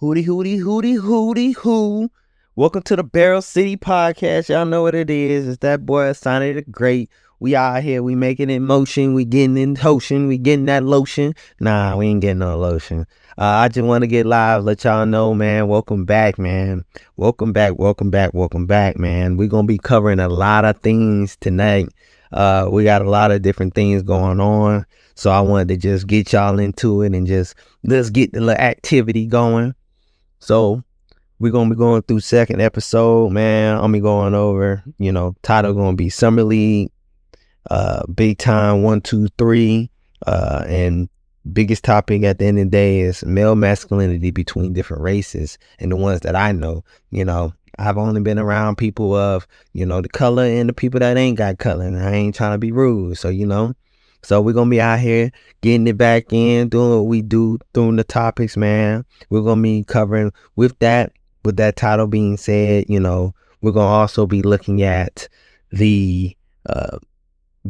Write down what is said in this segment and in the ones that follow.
Hootie, hootie, hootie, hootie, hoo. Welcome to the Barrel City Podcast. Y'all know what it is. It's that boy, Sonny the Great. We out here. We making it motion. We getting in motion. We getting that lotion. Nah, we ain't getting no lotion. I just want to get live. Let y'all know, man. Welcome back, man. Welcome back, man. We're going to be covering a lot of things tonight. We got a lot of different things going on. So I wanted to just get y'all into it and just let's get the little activity going. So we're gonna be going through second episode, man. I'm be going over, title gonna be Summer League, big time 1, 2, 3, and biggest topic at the end of the day is male masculinity between different races. And the ones that I know, I've only been around people of, the color and the people that ain't got color. And I ain't trying to be rude, so we're going to be out here getting it back in, doing what we do, doing the topics, man. We're going to be covering with that title being said, we're going to also be looking at the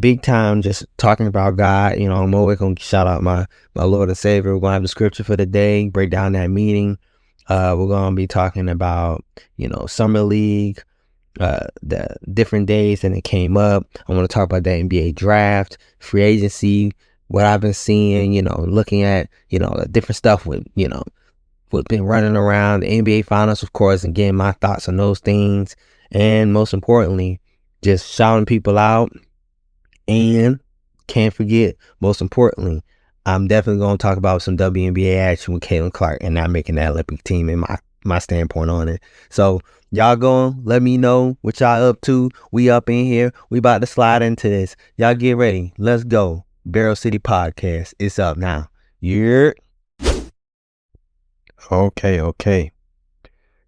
big time, just talking about God. I'm always going to shout out my Lord and Savior. We're going to have the scripture for the day, break down that meeting. We're going to be talking about, Summer League, the different days that it came up. I want to talk about the NBA draft, free agency, what I've been seeing, looking at, the different stuff with, what's been running around, the NBA finals, of course, and getting my thoughts on those things. And most importantly, just shouting people out. And can't forget, most importantly, I'm definitely going to talk about some WNBA action with Caitlin Clark and not making that Olympic team and my standpoint on it. So y'all go, let me know what y'all up to. We up in here. We about to slide into this. Y'all get ready. Let's go. Barrel City Podcast. It's up now. Yeah. Okay.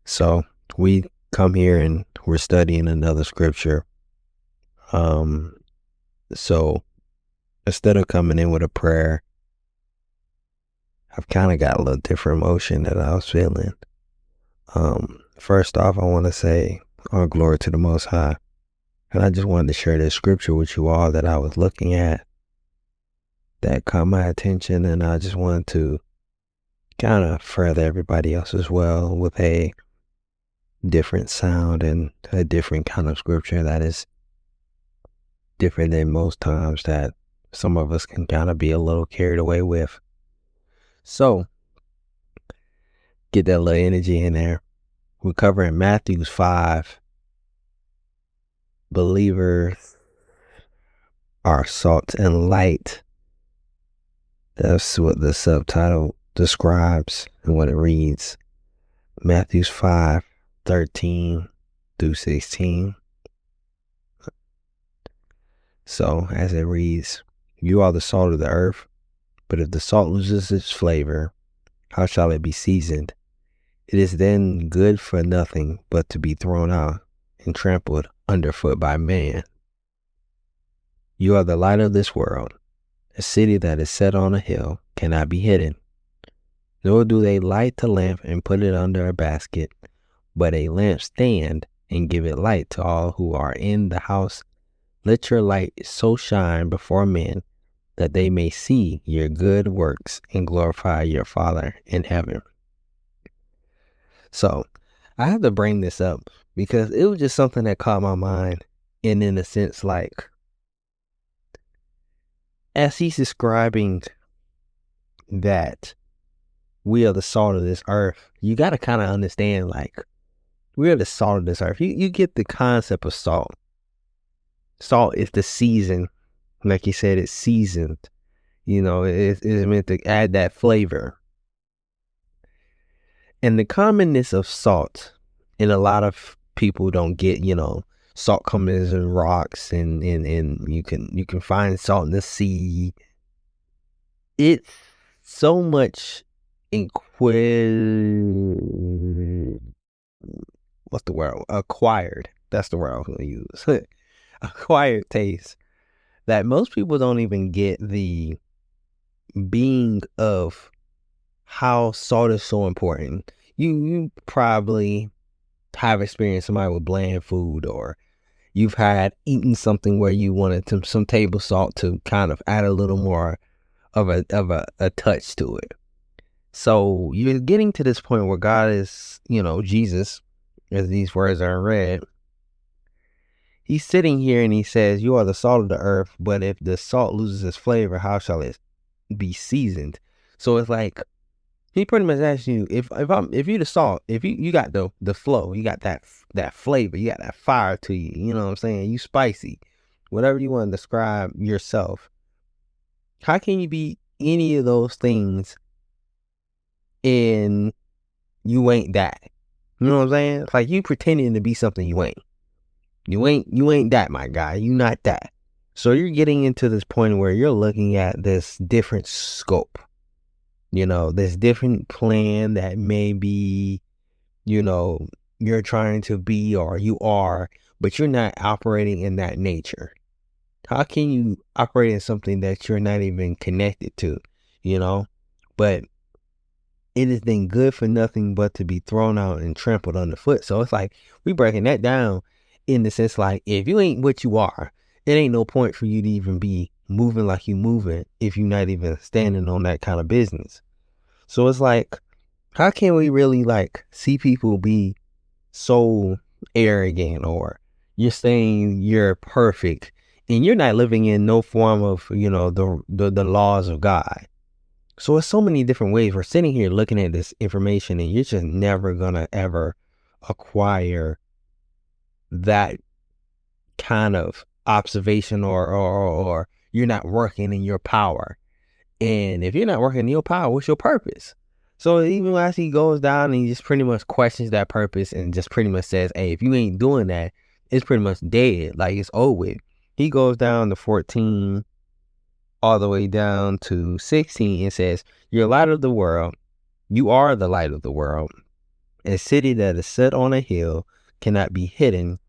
So we come here and we're studying another scripture. So instead of coming in with a prayer, I've kind of got a little different emotion that I was feeling. First off, I want to say all glory to the Most High. And I just wanted to share this scripture with you all that I was looking at that caught my attention. And I just wanted to kind of further everybody else as well with a different sound and a different kind of scripture that is different than most times that some of us can kind of be a little carried away with. So get that little energy in there. We're covering Matthew 5. Believers are salt and light. That's what the subtitle describes and what it reads. Matthew 5, 13 through 16. So as it reads, you are the salt of the earth, but if the salt loses its flavor, how shall it be seasoned? It is then good for nothing but to be thrown out and trampled underfoot by man. You are the light of this world. A city that is set on a hill cannot be hidden. Nor do they light the lamp and put it under a basket, but a lampstand and give it light to all who are in the house. Let your light so shine before men that they may see your good works and glorify your Father in heaven. So I have to bring this up because it was just something that caught my mind. And in a sense, like, as he's describing that we are the salt of this earth, you got to kind of understand, like, we are the salt of this earth. You get the concept of salt. Salt is the season. Like you said, it's seasoned. It's meant to add that flavor. And the commonness of salt, and a lot of people don't get, salt comes in rocks and you can find salt in the sea. It's so much acquired. That's the word I was going to use. Acquired taste that most people don't even get the being of how salt is so important. You probably have experienced somebody with bland food, or you've had eaten something where you wanted some table salt to kind of add a little more of a touch to it. So you're getting to this point where God is, Jesus, as these words are read, he's sitting here and he says, you are the salt of the earth, but if the salt loses its flavor, how shall it be seasoned? So it's like, he pretty much asks you, if you the salt, if you got the flow, you got that flavor, you got that fire to you, you know what I'm saying? You spicy, whatever you want to describe yourself. How can you be any of those things and you ain't that? You know what I'm saying? It's like you pretending to be something you ain't. You ain't that, my guy. You not that. So you're getting into this point where you're looking at this different scope. This different plan that maybe, you're trying to be or you are, but you're not operating in that nature. How can you operate in something that you're not even connected to, But it has been good for nothing but to be thrown out and trampled underfoot. So it's like we breaking that down in the sense like if you ain't what you are, it ain't no point for you to even be moving like you moving if you're not even standing on that kind of business. So it's like, how can we really like see people be so arrogant or you're saying you're perfect and you're not living in no form of, the laws of God. So it's so many different ways. We're sitting here looking at this information and you're just never going to ever acquire that kind of observation or you're not working in your power. And if you're not working in your power, what's your purpose? So even as he goes down and he just pretty much questions that purpose and just pretty much says, hey, if you ain't doing that, it's pretty much dead. Like it's over with. He goes down to 14 all the way down to 16 and says, you're light of the world. You are the light of the world. A city that is set on a hill cannot be hidden,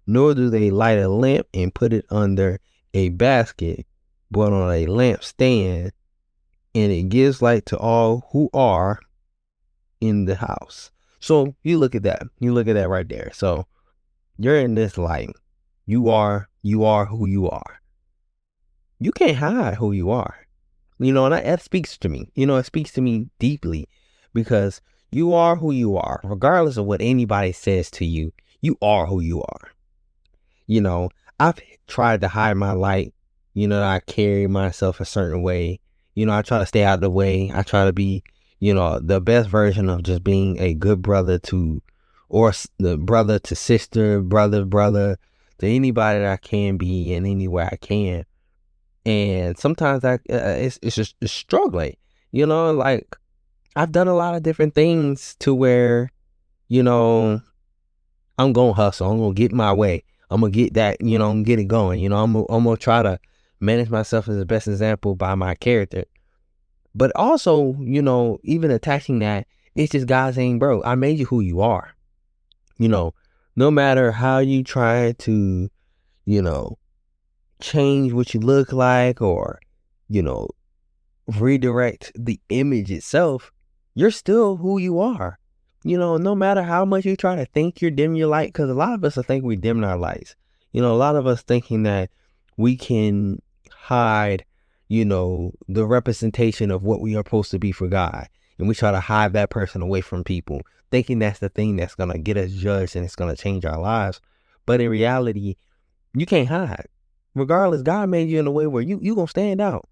nor do they light a lamp and put it under a basket, but on a lampstand, and it gives light to all who are in the house. So you look at that. You look at that right there. So you're in this light. You are who you are. You can't hide who you are. And that speaks to me. It speaks to me deeply because you are who you are. Regardless of what anybody says to you, you are who you are. I've tried to hide my light. I carry myself a certain way. I try to stay out of the way. I try to be, the best version of just being a good brother or the brother to sister, brother to anybody that I can be in any way I can. And sometimes it's just struggling, like I've done a lot of different things to where, I'm going to hustle. I'm going to get my way. I'm going to get that, get it going. I'm going to try to manage myself as the best example by my character. But also, even attaching that, it's just God saying, bro, I made you who you are. No matter how you try to, change what you look like or, redirect the image itself, you're still who you are. No matter how much you try to think you're dimming your light, because a lot of us think we're dimming our lights. A lot of us thinking that we can hide, the representation of what we are supposed to be for God. And we try to hide that person away from people, thinking that's the thing that's going to get us judged and it's going to change our lives. But in reality, you can't hide. Regardless, God made you in a way where you going to stand out.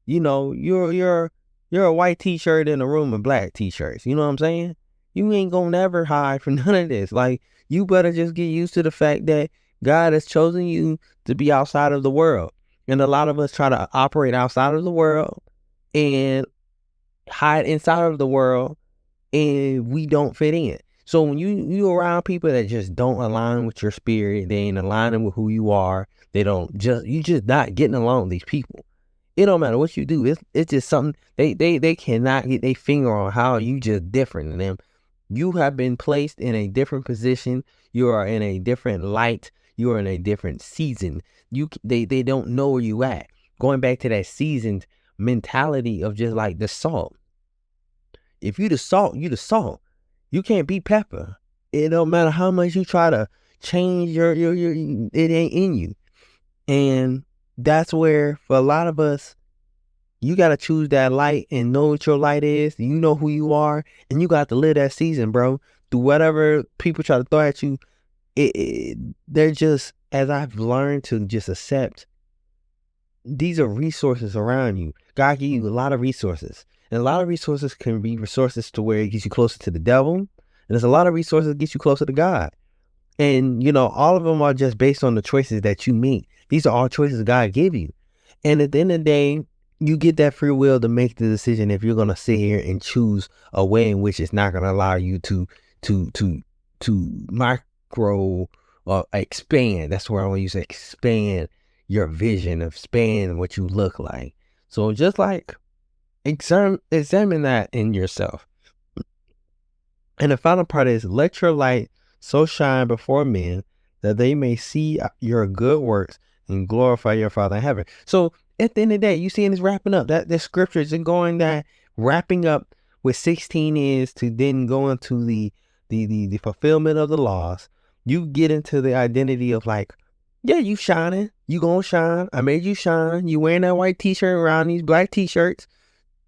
You're a white t-shirt in a room of black t-shirts. You know what I'm saying? You ain't gonna never hide from none of this. Like, you better just get used to the fact that God has chosen you to be outside of the world. And a lot of us try to operate outside of the world and hide inside of the world, and we don't fit in. So when you around people that just don't align with your spirit, they ain't aligning with who you are, you just not getting along with these people. It don't matter what you do. It's just something they cannot get their finger on how you just different than them. You have been placed in a different position. You are in a different light. You are in a different season. They don't know where you at. Going back to that seasoned mentality of just like the salt. If you the salt, you the salt. You can't be pepper. It don't matter how much you try to change your it ain't in you. And that's where for a lot of us, You got to choose that light and know what your light is. You know who you are, and you got to live that season, bro. Through whatever people try to throw at you, they're just, as I've learned to just accept, these are resources around you. God gave you a lot of resources. And a lot of resources can be resources to where it gets you closer to the devil. And there's a lot of resources that get you closer to God. And, all of them are just based on the choices that you make. These are all choices God gave you. And at the end of the day, you get that free will to make the decision if you're going to sit here and choose a way in which it's not going to allow you to micro or expand. That's where I want to use expand your vision, expand what you look like. So just like examine that in yourself. And the final part is, let your light so shine before men that they may see your good works and glorify your Father in heaven. So at the end of the day, you seeing this wrapping up. That scripture is going that wrapping up with 16 is to then go into the fulfillment of the laws. You get into the identity of like, yeah, you shining. You gonna shine. I made you shine. You wearing that white t-shirt around these black t-shirts.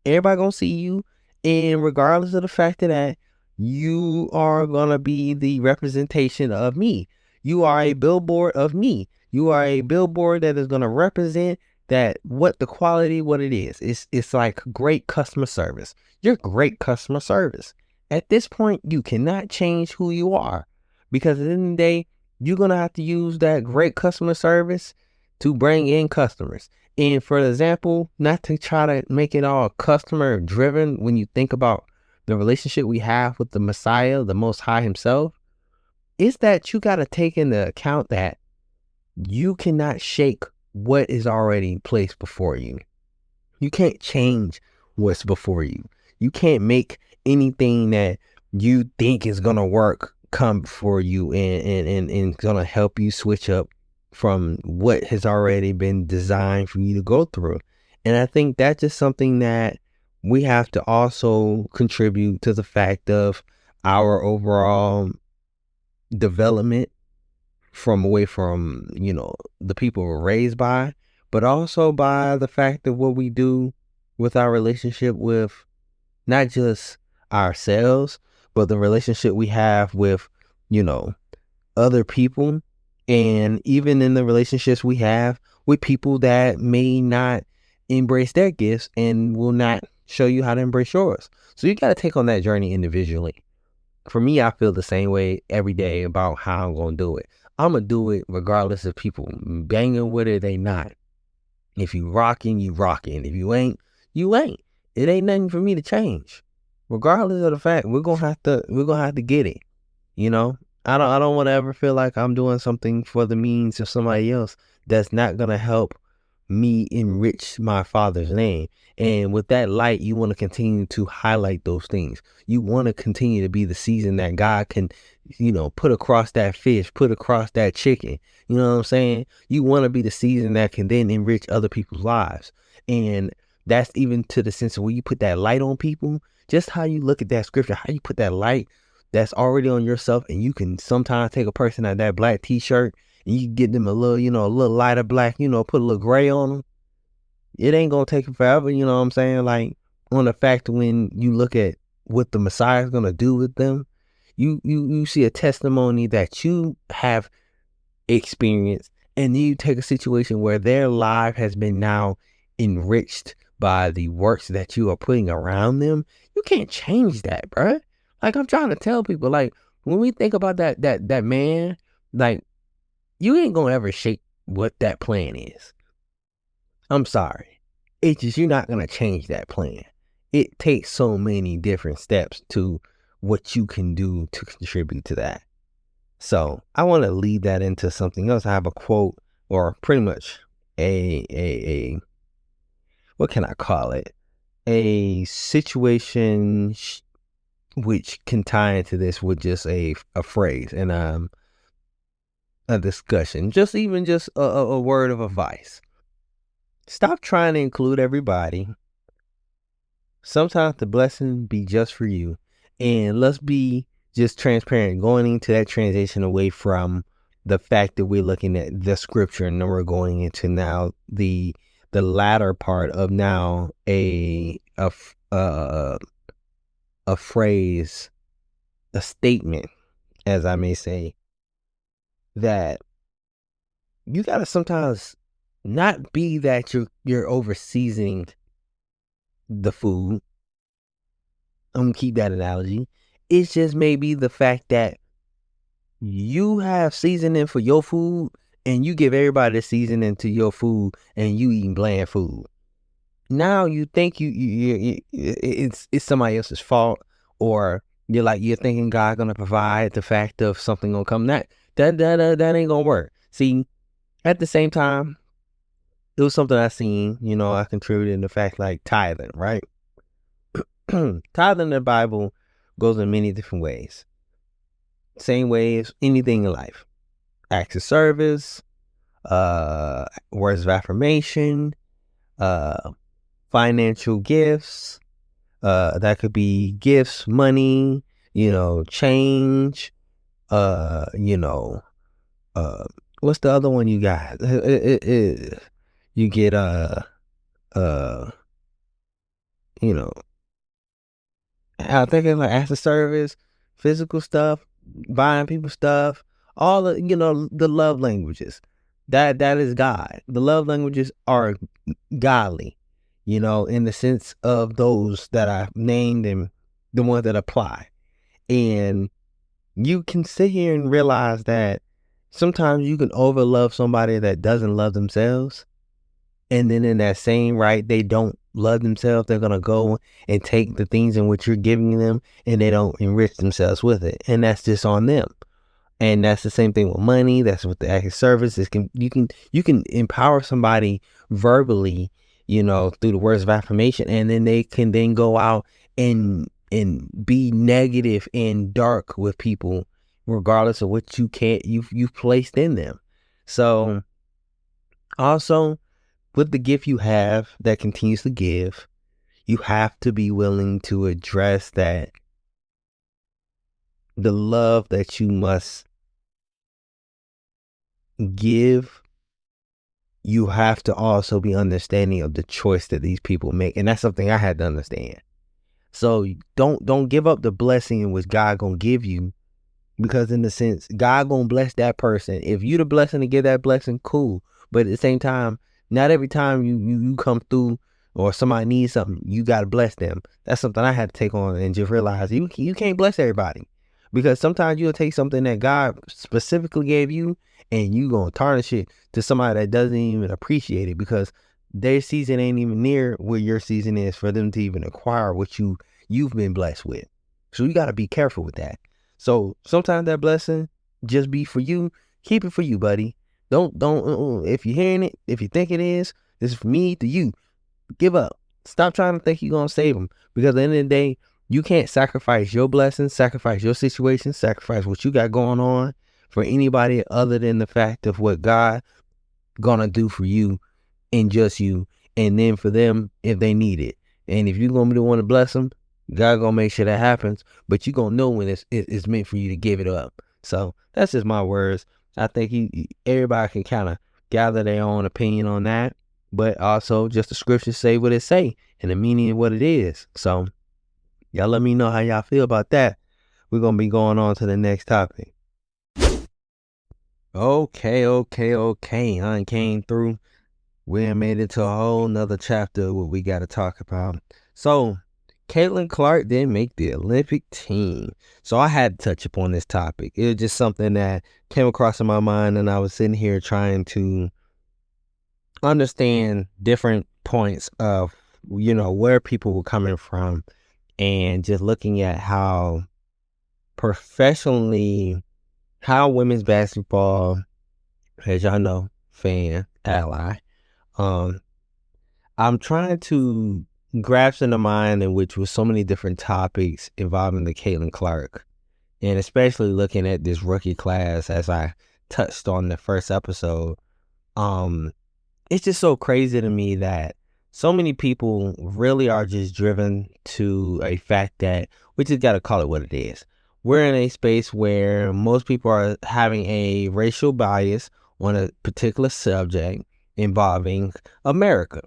Everybody gonna see you, and regardless of the fact of that, you are gonna be the representation of me. You are a billboard of me. You are a billboard that is gonna represent that what the quality, what it is. It's like great customer service. You're great customer service. At this point, you cannot change who you are, because at the end of the day, you're gonna have to use that great customer service to bring in customers. And for example, not to try to make it all customer driven, when you think about the relationship we have with the Messiah, the Most High himself, is that you got to take into account that you cannot shake what is already placed before you. You can't change what's before you. You can't make anything that you think is going to work come before you and going to help you switch up from what has already been designed for you to go through. And I think that's just something that we have to also contribute to the fact of our overall development from away from, the people we're raised by, but also by the fact of what we do with our relationship with not just ourselves, but the relationship we have with, other people, and even in the relationships we have with people that may not embrace their gifts and will not show you how to embrace yours. So you got to take on that journey individually. For me, I feel the same way every day about how I'm going to do it. I'm going to do it regardless of people banging with it or they not. If you rocking, you rocking. If you ain't, you ain't. It ain't nothing for me to change. Regardless of the fact, we're going to have to get it. I don't want to ever feel like I'm doing something for the means of somebody else that's not going to help me enrich my Father's name. And with that light, you want to continue to highlight those things. You want to continue to be the season that God can, put across that fish, put across that chicken. You know what I'm saying? You want to be the season that can then enrich other people's lives. And that's even to the sense of where you put that light on people, just how you look at that scripture, how you put that light that's already on yourself. And you can sometimes take a person out that black t-shirt and you get them a little, a little lighter black, put a little gray on them. It ain't going to take forever, you know what I'm saying? Like, on the fact when you look at what the Messiah is going to do with them, you see a testimony that you have experienced, and then you take a situation where their life has been now enriched by the works that you are putting around them. You can't change that, bruh. Like, I'm trying to tell people, like, when we think about that man, like, you ain't gonna ever shake what that plan is. I'm sorry. It's just, you're not gonna change that plan. It takes so many different steps to what you can do to contribute to that. So I want to lead that into something else. I have a quote, or pretty much a what can I call it? A situation which can tie into this with just a phrase and a discussion, just even just a word of advice. Stop trying to include everybody. Sometimes the blessing be just for you. And let's be just transparent, going into that transition away from the fact that we're looking at the scripture and then we're going into now the the latter part of now a phrase, a statement, as I may say, that you gotta sometimes not be that you're over seasoning the food. I'm gonna keep that analogy. It's just maybe the fact that you have seasoning for your food and you give everybody the seasoning to your food and you eating bland food. Now you think it's somebody else's fault, or you're thinking God gonna provide the fact of something gonna come. That ain't gonna work. See, at the same time, it was something I seen. I contributed in the fact like tithing, right? Tithing in the Bible goes in many different ways. Same way as anything in life. Acts of service, words of affirmation, financial gifts. That could be gifts, money, change. Uh, you know, what's the other one you got? You get uh, you know, I think it's like after service, physical stuff, buying people stuff, all the the love languages. That is God. The love languages are godly, in the sense of those that I named and the ones that apply. And you can sit here and realize that sometimes you can overlove somebody that doesn't love themselves. And then in that same right, they don't love themselves. They're going to go and take the things in which you're giving them and they don't enrich themselves with it. And that's just on them. And that's the same thing with money. That's with the act of service. You can empower somebody verbally, through the words of affirmation, and then they can then go out and be negative and dark with people, regardless of what you've placed in them. So also, with the gift you have that continues to give, you have to be willing to address that the love that you must give, you have to also be understanding of the choice that these people make. And that's something I had to understand. So don't give up the blessing in which God gonna give you, because in the sense, God gonna bless that person. If you the blessing to give that blessing, cool. But at the same time, not every time you come through or somebody needs something, you gotta bless them. That's something I had to take on and just realize you can't bless everybody, because sometimes you'll take something that God specifically gave you and you gonna tarnish it to somebody that doesn't even appreciate it, because their season ain't even near where your season is for them to even acquire what you've been blessed with. So you gotta be careful with that. So sometimes that blessing just be for you. Keep it for you, buddy. Don't. If you're hearing it, if you think it is, this is for me to you. Give up. Stop trying to think you're gonna save them, because at the end of the day, you can't sacrifice your blessings, sacrifice your situation, sacrifice what you got going on for anybody other than the fact of what God gonna do for you and just you, and then for them if they need it. And if you're gonna be the one to bless them, God gonna make sure that happens. But you gonna know when it's meant for you to give it up. So that's just my words. I think everybody can kind of gather their own opinion on that, but also just the scriptures say what it say and the meaning of what it is. So y'all let me know how y'all feel about that. We're gonna be going on to the next topic. Okay. I came through. We made it to a whole nother chapter of what we got to talk about. So, Caitlin Clark didn't make the Olympic team. So, I had to touch upon this topic. It was just something that came across in my mind, and I was sitting here trying to understand different points of, where people were coming from, and just looking at how professionally, how women's basketball, as y'all know, fan, ally, I'm trying to grasp in the mind in which was so many different topics involving the Caitlin Clark, and especially looking at this rookie class, as I touched on the first episode. It's just so crazy to me that so many people really are just driven to a fact that we just got to call it what it is. We're in a space where most people are having a racial bias on a particular subject, involving America.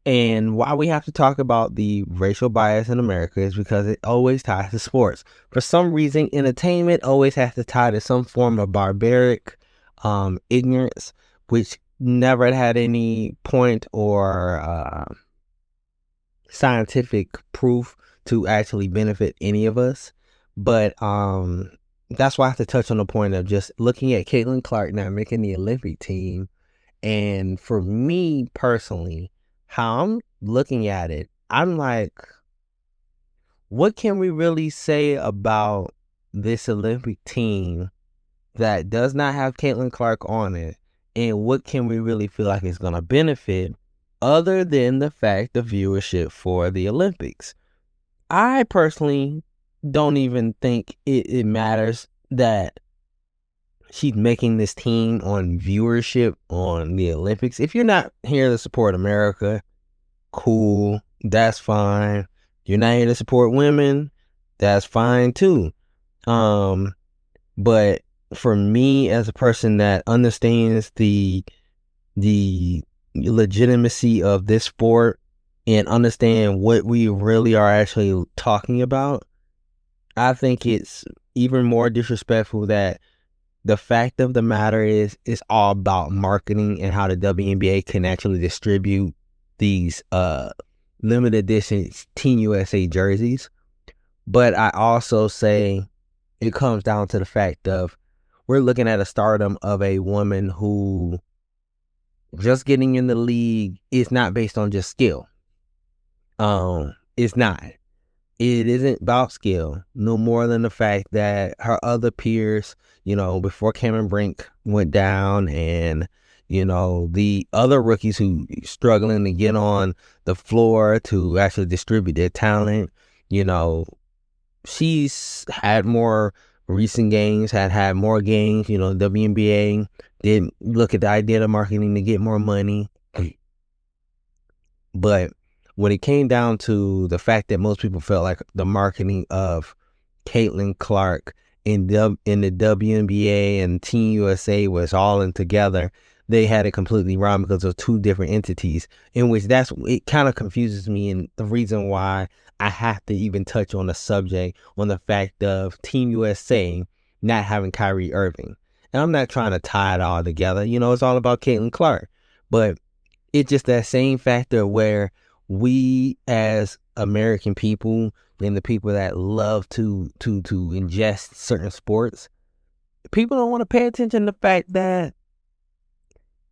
And why we have to talk about the racial bias in America is because it always ties to sports. For some reason, entertainment always has to tie to some form of barbaric ignorance, which never had any point or scientific proof to actually benefit any of us. But that's why I have to touch on the point of just looking at Caitlin Clark now making the Olympic team. And for me personally, how I'm looking at it, I'm like, what can we really say about this Olympic team that does not have Caitlin Clark on it? And what can we really feel like is going to benefit other than the fact of viewership for the Olympics? I personally don't even think it matters that she's making this team on viewership on the Olympics. If you're not here to support America, cool, that's fine. You're not here to support women, that's fine too. But for me as a person that understands the legitimacy of this sport and understand what we really are actually talking about, I think it's even more disrespectful that the fact of the matter is it's all about marketing and how the WNBA can actually distribute these limited edition Team USA jerseys. But I also say it comes down to the fact of we're looking at a stardom of a woman who just getting in the league is not based on just skill. It's not. It isn't about skill, no more than the fact that her other peers, before Cameron Brink went down and, the other rookies who struggling to get on the floor to actually distribute their talent, she's had more recent games, had more games, WNBA did look at the idea of marketing to get more money. But when it came down to the fact that most people felt like the marketing of Caitlin Clark in the WNBA and Team USA was all in together, they had it completely wrong because of two different entities, in which it kind of confuses me. And the reason why I have to even touch on the subject, on the fact of Team USA not having Kyrie Irving. And I'm not trying to tie it all together. It's all about Caitlin Clark. But it's just that same factor where we as American people and the people that love to ingest certain sports, people don't want to pay attention to the fact that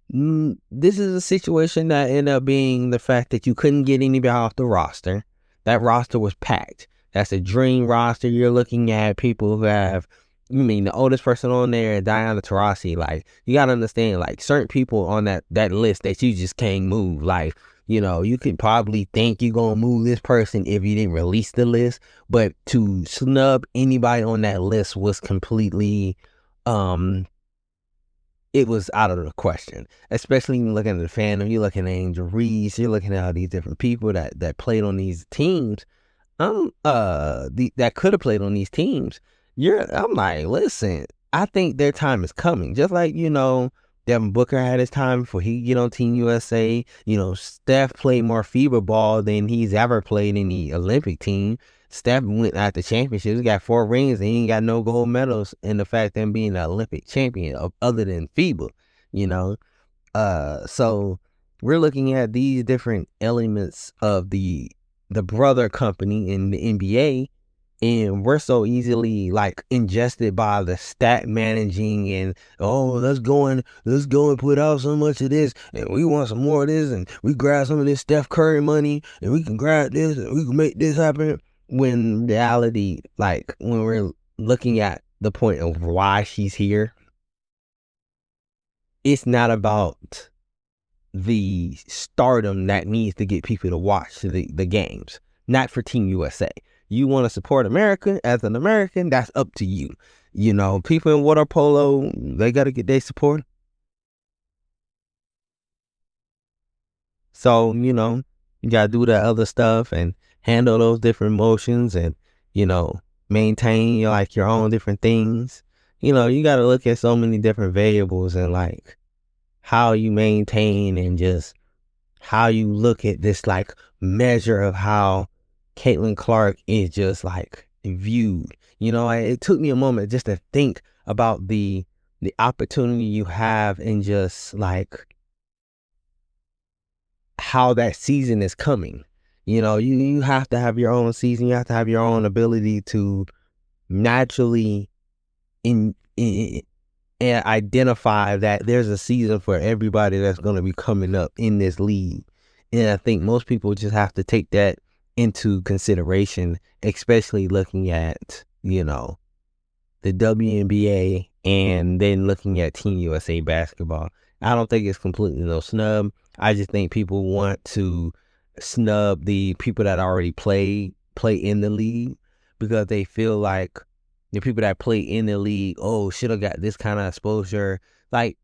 this is a situation that ended up being the fact that you couldn't get anybody off the roster. That roster was packed. That's a dream roster. You're looking at people who have, the oldest person on there, Diana Taurasi. Like, you got to understand, like, certain people on that list that you just can't move. Like, you could probably think you're going to move this person if you didn't release the list. But to snub anybody on that list was completely, it was out of the question, especially when looking at the fandom. You're looking at Angel Reese, you're looking at all these different people that played on these teams, that could have played on these teams. I'm like, listen, I think their time is coming. Just like, Devin Booker had his time before he get on Team USA. Steph played more FIBA ball than he's ever played in the Olympic team. Steph went out the championships. He got 4 rings and he ain't got no gold medals. And the fact of him being an Olympic champion other than FIBA, so we're looking at these different elements of the brother company in the NBA, and we're so easily like ingested by the stat managing and let's go and put out so much of this and we want some more of this and we grab some of this Steph Curry money and we can grab this and we can make this happen. When reality, like when we're looking at the point of why she's here, it's not about the stardom that needs to get people to watch the games. Not for Team USA. You want to support America as an American, that's up to you. People in water polo, they got to get their support. So, you got to do the other stuff and handle those different emotions and, maintain your own different things. You got to look at so many different variables and like how you maintain and just how you look at this like measure of how Caitlin Clark is just like viewed. It took me a moment just to think about the opportunity you have and just like how that season is coming. You have to have your own season. You have to have your own ability to naturally in and identify that there's a season for everybody that's going to be coming up in this league. And I think most people just have to take that into consideration, especially looking at, the WNBA and then looking at Team USA basketball. I don't think it's completely no snub. I just think people want to snub the people that already play in the league because they feel like the people that play in the league, should have got this kind of exposure. Like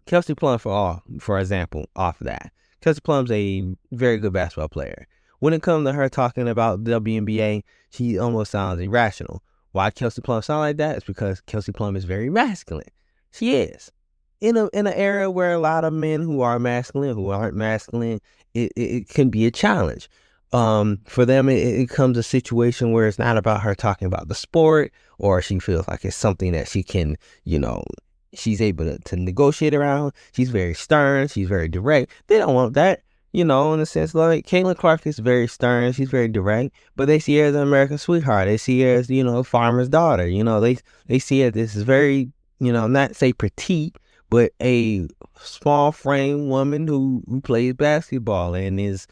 Kelsey Plum, for example, off of that. Kelsey Plum's a very good basketball player. When it comes to her talking about WNBA, she almost sounds irrational. Why Kelsey Plum sound like that? It's because Kelsey Plum is very masculine. She is. In an era where a lot of men who are masculine, who aren't masculine, it can be a challenge. For them, it comes a situation where it's not about her talking about the sport, or she feels like it's something that she can, she's able to negotiate around. She's very stern. She's very direct. They don't want that, in a sense. Like Caitlin Clark is very stern. She's very direct, but they see her as an American sweetheart. They see her as, farmer's daughter. They see her this is very, not say petite, but a small frame woman who plays basketball and is,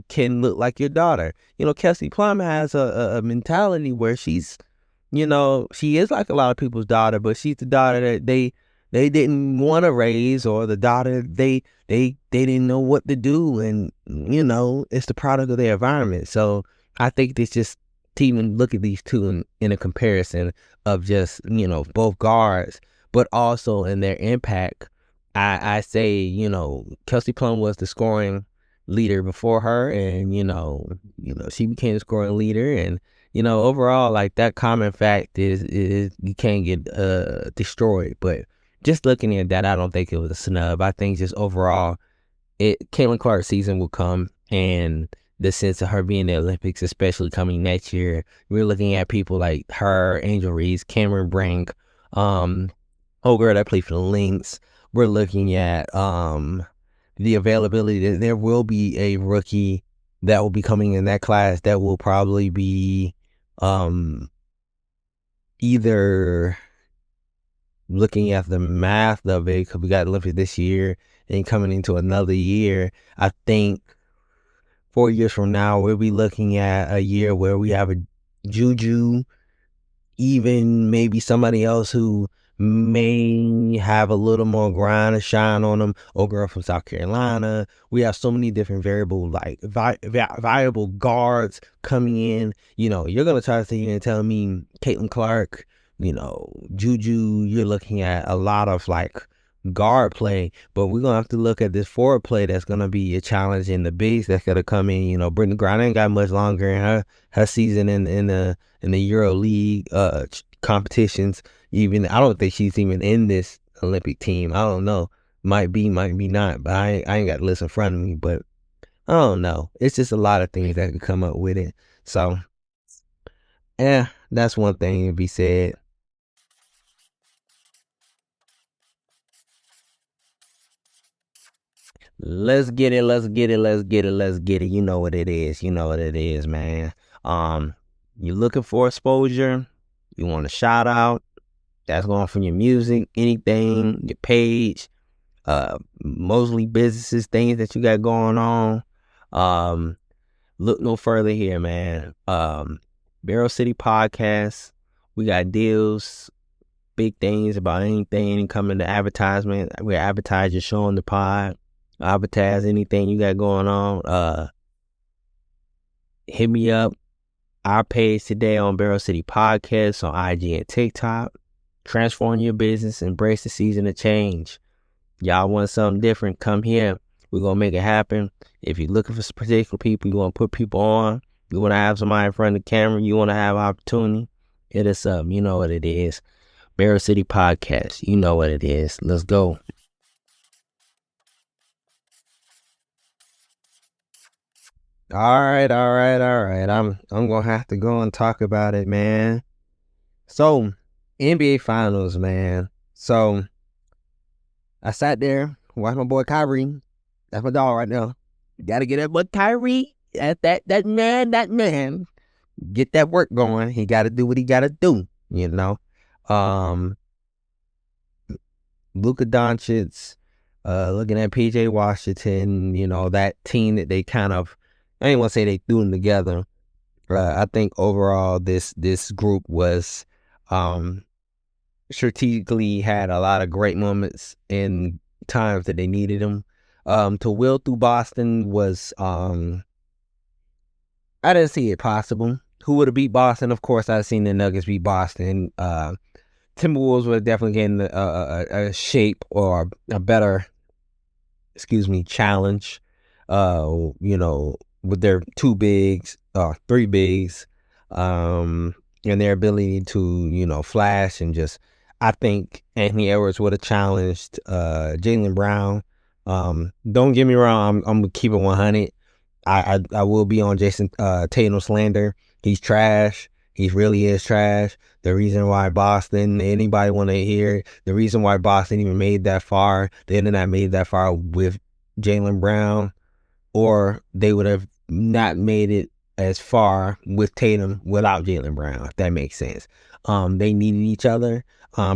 can look like your daughter. Kelsey Plum has a mentality where she's, she is like a lot of people's daughter, but she's the daughter that they didn't want to raise, or the daughter they didn't know what to do, and it's the product of their environment. So I think it's just to even look at these two in a comparison of just both guards, but also in their impact. I say Kelsey Plum was the scoring leader before her, and she became the scoring leader, and overall, like that common fact is you can't get destroyed. But just looking at that, I don't think it was a snub. I think just overall, Caitlin Clark's season will come, and the sense of her being in the Olympics, especially coming next year, we're looking at people like her, Angel Reese, Cameron Brink, girl that played for the Lynx. We're looking at the availability that there will be a rookie that will be coming in that class that will probably be either looking at the math of it, because we got Olympics this year and coming into another year. I think 4 years from now, we'll be looking at a year where we have a Juju, even maybe somebody else who may have a little more grind and shine on them, or girl from South Carolina. We have so many different variable, like viable guards coming in. You're going to try to sit here and tell me Caitlin Clark, Juju, you're looking at a lot of like guard play, but we're going to have to look at this forward play that's going to be a challenge in the bigs that's going to come in. Brittany Griner ain't got much longer in her season in the Euro League competitions. Even I don't think she's even in this Olympic team. I don't know. Might be not. But I ain't got the list in front of me. But I don't know. It's just a lot of things that could come up with it. So, that's one thing to be said. Let's get it. Let's get it. Let's get it. Let's get it. You know what it is. You know what it is, man. You're looking for exposure. You want a shout out. That's going from your music, anything, your page, mostly businesses, things that you got going on. Look no further here, man. Barrel City Podcast. We got deals, big things about anything coming to advertisement. We advertise your show on the pod. Advertise anything you got going on. Hit me up. Our page today on Barrel City Podcast on IG and TikTok. Transform your business. Embrace the season of change. Y'all want something different? Come here. We're going to make it happen. If you're looking for particular people, you want to put people on, you want to have somebody in front of the camera, you want to have opportunity, hit us up. You know what it is. Barrel City Podcast. You know what it is. Let's go. All right. I'm gonna have to go and talk about it, man. So, NBA Finals, man. So I sat there, watched my boy Kyrie. That's my dog right now. You gotta get that boy Kyrie. That man. Get that work going. He gotta do what he gotta do, you know. Um Luka Doncic, looking at PJ Washington, that team that they kind of, I didn't want to say they threw them together. I think overall this group was strategically had a lot of great moments in times that they needed them. To will through Boston was I didn't see it possible. Who would have beat Boston? Of course, I've seen the Nuggets beat Boston. Timberwolves would definitely get in a shape or a better, challenge. With their three bigs, and their ability to flash and just. I think Anthony Edwards would have challenged Jaylen Brown. Don't get me wrong, I'm gonna keep it 100. I will be on Jason Tatum slander. He's trash. He really is trash. The reason why Boston, anybody want to hear, the reason why Boston even made that far, they did not made that far with Jaylen Brown, or they would have not made it as far with Tatum without Jaylen Brown, if that makes sense. They needed each other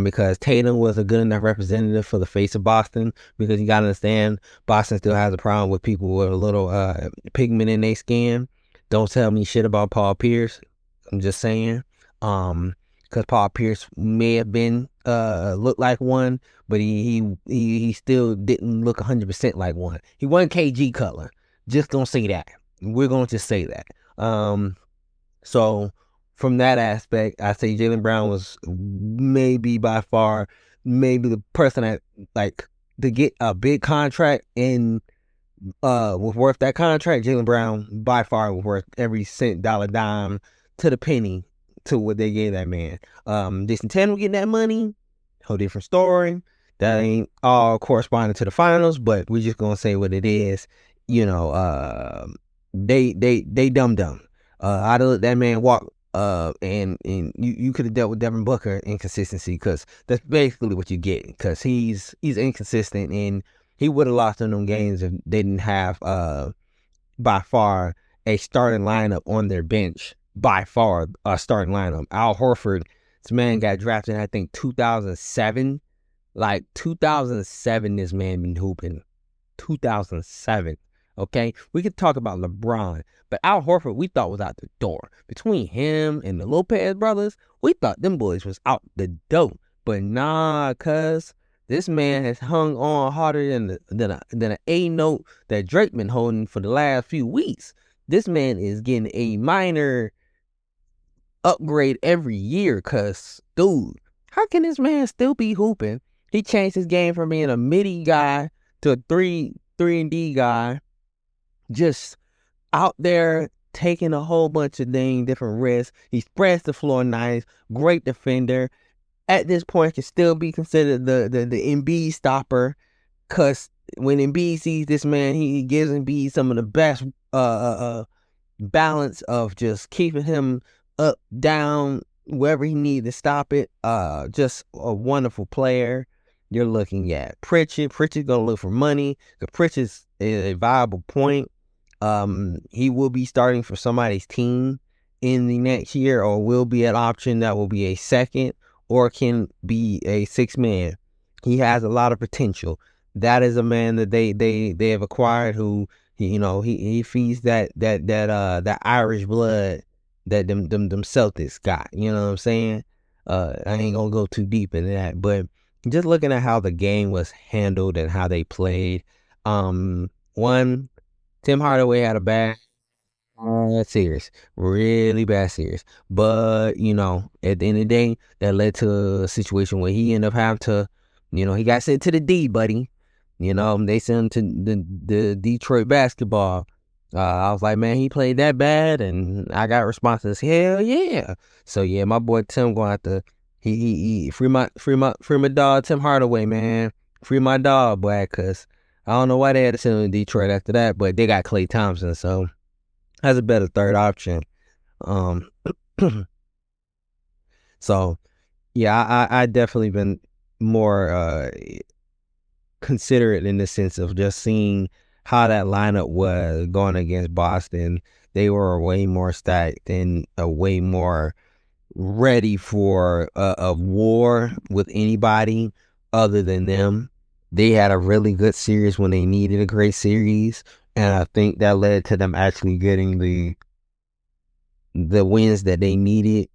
because Tatum was a good enough representative for the face of Boston, because you got to understand, Boston still has a problem with people with a little pigment in their skin. Don't tell me shit about Paul Pierce. I'm just saying. Because Paul Pierce may have been looked like one, but he still didn't look 100% like one. He wasn't KG color. Just gonna say that. We're gonna just say that. So from that aspect, I say Jaylen Brown was maybe by far the person that, like, to get a big contract and was worth that contract. Jaylen Brown by far was worth every cent, dollar, dime to the penny to what they gave that man. Jason Tatum getting that money, whole different story. That ain't all corresponding to the finals, but we're just gonna say what it is. They dumb. I'd have let that man walk. And you could have dealt with Devin Booker inconsistency, because that's basically what you get. Because he's inconsistent, and he would have lost in them games if they didn't have by far a starting lineup on their bench. By far a starting lineup. Al Horford, this man got drafted in, I think, 2007. Like 2007, this man been hooping. 2007. Okay, we could talk about LeBron, but Al Horford we thought was out the door. Between him and the Lopez brothers, we thought them boys was out the door. But nah, cuz this man has hung on harder than an A note that Drake been holding for the last few weeks. This man is getting a minor upgrade every year, cuz, dude, how can this man still be hooping? He changed his game from being a midi guy to a 3-and-D guy, just out there taking a whole bunch of different risks. He spreads the floor nice, great defender. At this point, can still be considered the Embiid stopper, because when Embiid sees this man, he gives Embiid some of the best balance of just keeping him up, down, wherever he needs to stop it. Just a wonderful player. You're looking at Pritchard. Pritchard's gonna look for money. The Pritchard's a viable point. He will be starting for somebody's team in the next year, or will be an option that will be a second, or can be a 6-man. He has a lot of potential. That is a man that they have acquired, who he feeds that Irish blood that them Celtics got. You know what I'm saying? I ain't gonna go too deep into that, but just looking at how the game was handled and how they played. One, Tim Hardaway had a bad series, really bad series. But at the end of the day, that led to a situation where he ended up having to, he got sent to the D, buddy. They sent him to the Detroit basketball. I was like, man, he played that bad, and I got responses. Hell yeah! So yeah, my boy Tim going to have to he free my dog Tim Hardaway, man. Free my dog, boy, cause I don't know why they had to send him to Detroit after that, but they got Klay Thompson, so has a better third option. Um, so yeah, I definitely been more considerate in the sense of just seeing how that lineup was going against Boston. They were way more stacked and way more ready for a war with anybody other than them. They had a really good series when they needed a great series, and I think that led to them actually getting the wins that they needed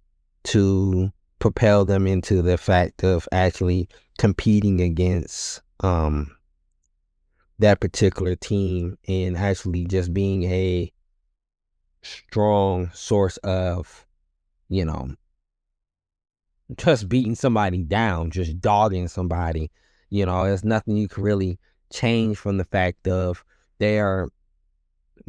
to propel them into the fact of actually competing against that particular team and actually just being a strong source of, you know, just beating somebody down, just dogging somebody. There's nothing you can really change from the fact of they are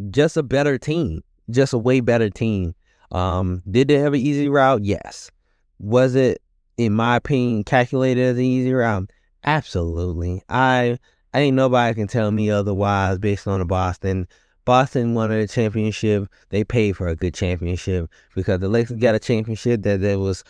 just a better team, just a way better team. Did they have an easy route? Yes. Was it, in my opinion, calculated as an easy route? Absolutely. I ain't nobody can tell me otherwise based on the Boston. Boston won the championship. They paid for a good championship because the Lakers got a championship that was,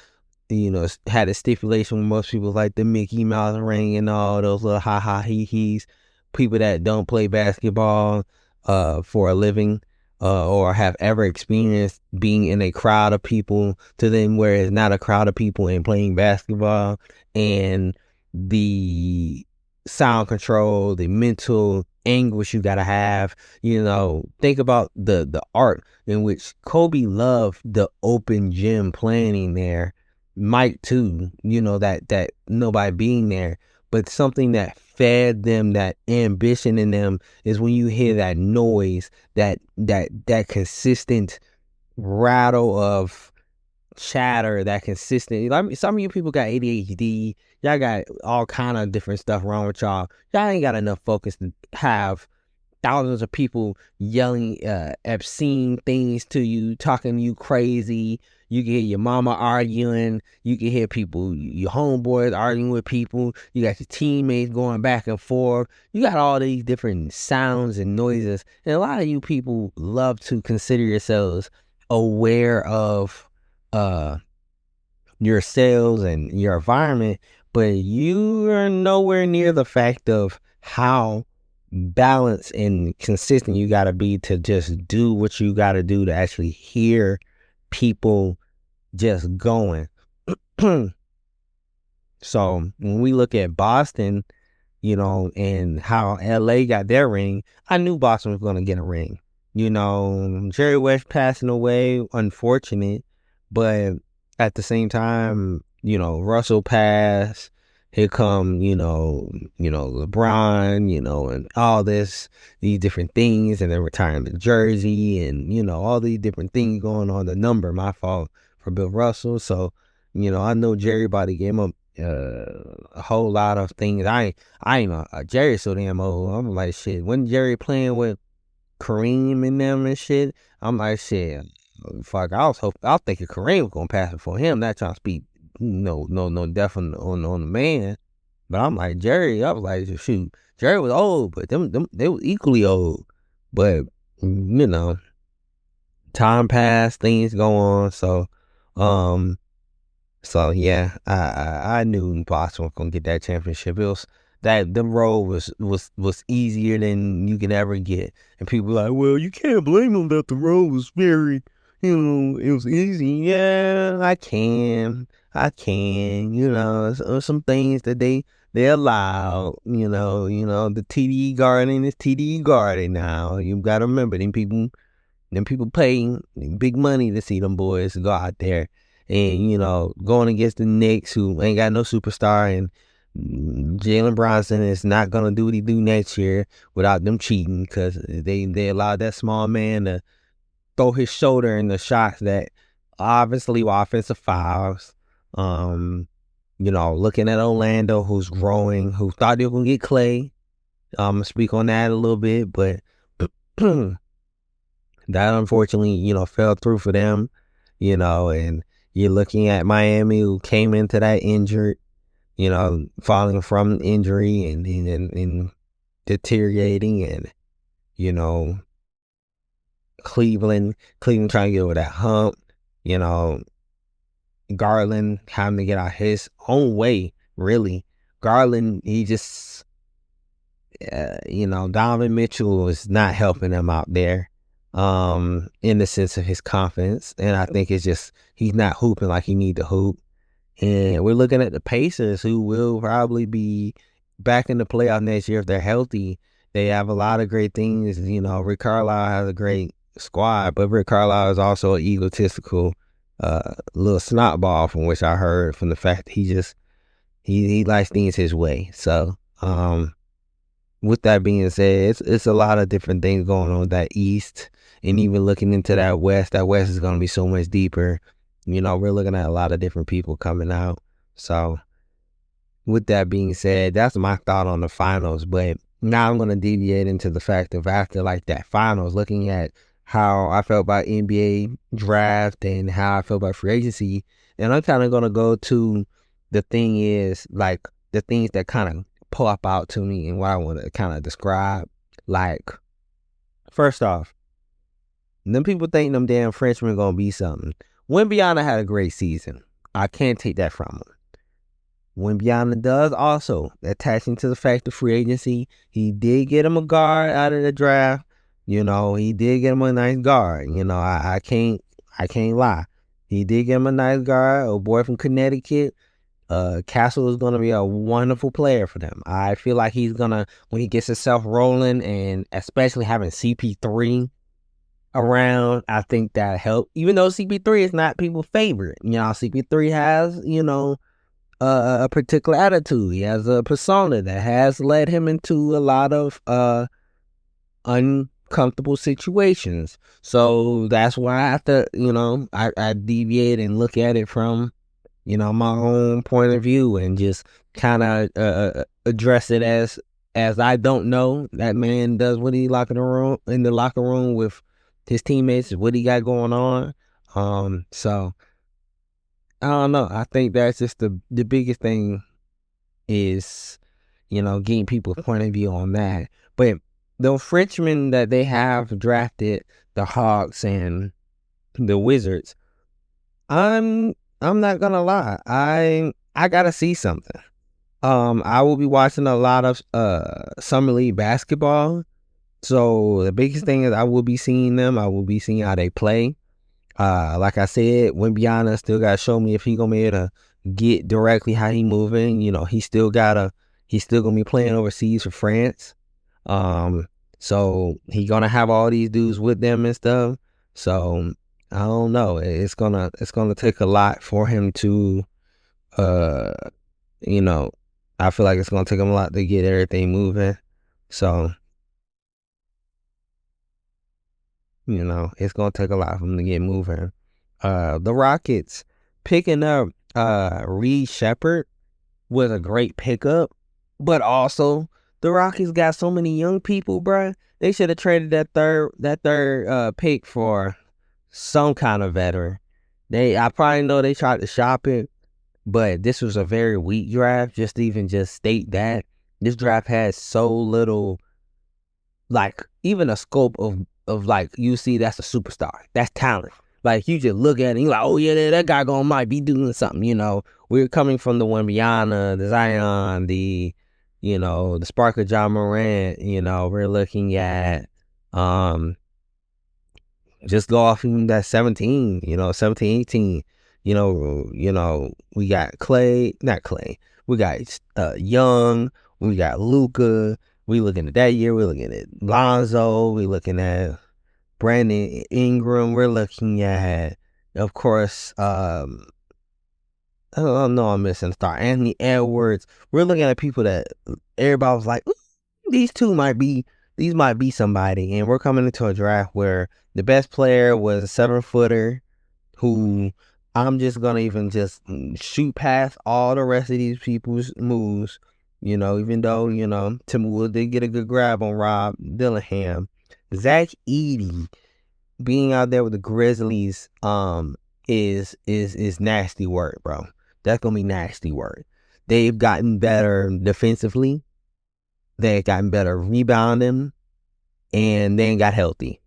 had a stipulation where most people like the Mickey Mouse ring and all those little ha ha he he's. People that don't play basketball for a living or have ever experienced being in a crowd of people to them where it's not a crowd of people and playing basketball, and the sound control, the mental anguish you gotta have. Think about the art in which Kobe loved the open gym planning there. Mike too, that nobody being there, but something that fed them that ambition in them is when you hear that noise, that consistent rattle of chatter, that consistent. Like, some of you people got ADHD, y'all got all kind of different stuff wrong with y'all. Y'all ain't got enough focus to have thousands of people yelling obscene things to you, talking to you crazy. You can hear your mama arguing. You can hear people, your homeboys arguing with people. You got your teammates going back and forth. You got all these different sounds and noises. And a lot of you people love to consider yourselves aware of uh yourselves and your environment, but you are nowhere near the fact of how balanced and consistent you got to be to just do what you got to do to actually hear people just going. So when we look at Boston, and how LA got their ring, I knew Boston was going to get a ring. Jerry West passing away, unfortunate, but at the same time, Russell passed. Here come, LeBron, and all these different things, and then retiring the jersey, and all these different things going on. The number, my fault for Bill Russell. So, I know Jerry about to give him a whole lot of things. I ain't know Jerry's so damn old. I'm like, shit. When Jerry playing with Kareem and them and shit, I'm like, shit. Fuck, I was thinking Kareem was gonna pass it for him. Not trying to speak, no, definitely on the man. But I'm like Jerry. I was like, shoot, Jerry was old, but them they were equally old. But time passed, things go on. So yeah, I knew Boston was gonna get that championship. It was that the road was easier than you could ever get, and people were like, well, you can't blame them that the road was very, it was easy. Yeah, I can. Some things that they allowed. The TD Garden is TD Garden now. You gotta remember them people paying big money to see them boys go out there and, going against the Knicks who ain't got no superstar, and Jalen Bronson is not going to do what he do next year without them cheating because they allowed that small man to throw his shoulder in the shots that obviously were offensive fouls. Looking at Orlando, who's growing, who thought they were going to get Clay. I'm going to speak on that a little bit, but that unfortunately, fell through for them, and you're looking at Miami, who came into that injured, falling from injury and deteriorating, and, Cleveland trying to get over that hump. You know, Garland having to get out his own way. Really, Garland, he just, Donovan Mitchell is not helping him out there, in the sense of his confidence, and I think it's just he's not hooping like he need to hoop. And we're looking at the Pacers, who will probably be back in the playoff next year if they're healthy. They have a lot of great things. Rick Carlisle has a great squad, but Rick Carlisle is also an egotistical little snotball, from which I heard, from the fact that he likes things his way. So, with that being said, it's a lot of different things going on with that East, and even looking into that West. That West is going to be so much deeper. We're looking at a lot of different people coming out. So, with that being said, that's my thought on the finals. But now I'm going to deviate into the fact of, after like that finals, looking at how I felt about NBA draft and how I felt about free agency. And I'm kind of going to go to the thing is, like, the things that kind of pop out to me and what I want to kind of describe. Like, first off, them people think them damn Frenchmen going to be something. Wembanyama had a great season. I can't take that from him. Wembanyama does also, attaching to the fact of free agency, he did get him a guard out of the draft. He did get him a nice guard. I can't lie. He did get him a nice guard, a boy from Connecticut. Castle is going to be a wonderful player for them. I feel like he's going to, when he gets himself rolling, and especially having CP3 around, I think that helped. Even though CP3 is not people's favorite. CP3 has, a particular attitude. He has a persona that has led him into a lot of uncomfortable situations. So that's why I have to, I deviate and look at it from, my own point of view, and just kind of address it as I don't know. That man does what he in the locker room with his teammates, what he got going on. So I don't know. I think that's just the biggest thing is, getting people's point of view on that. But the Frenchmen that they have drafted, the Hawks and the Wizards, I'm not gonna lie. I gotta see something. I will be watching a lot of summer league basketball. So the biggest thing is I will be seeing them. I will be seeing how they play. Like I said, Wembanyama still gotta show me if he gonna be able to get directly how he moving. He's still gonna be playing overseas for France. So he gonna have all these dudes with them and stuff. So I don't know. It's gonna take a lot for him to, uh, you know, I feel like it's gonna take him a lot to get everything moving. So, it's gonna take a lot for him to get moving. The Rockets picking up Reed Shepherd was a great pickup, but also the Rockets got so many young people, bruh. They should have traded that third pick for some kind of veteran. I probably know they tried to shop it, but this was a very weak draft. Just to even just state that this draft has so little, like, even a scope of like, you see that's a superstar, that's talent. Like, you just look at it and you're like, oh yeah, that guy might be doing something. We're coming from the Wembanyama, the Zion, the spark of John Morant. We're looking at just go off even that 17, 17, 18. We got not Clay. We got Young. We got Luka. We looking at that year. We're looking at Lonzo. We looking at Brandon Ingram. We're looking at, of course, I don't know, I'm missing a star. Anthony Edwards. We're looking at people that everybody was like, these might be somebody. And we're coming into a draft where the best player was a 7-footer who I'm just gonna even just shoot past all the rest of these people's moves. Even though, Tim Wood did get a good grab on Rob Dillingham. Zach Edey being out there with the Grizzlies is nasty work, bro. That's gonna be nasty work. They've gotten better defensively. They've gotten better rebounding, and they ain't got healthy.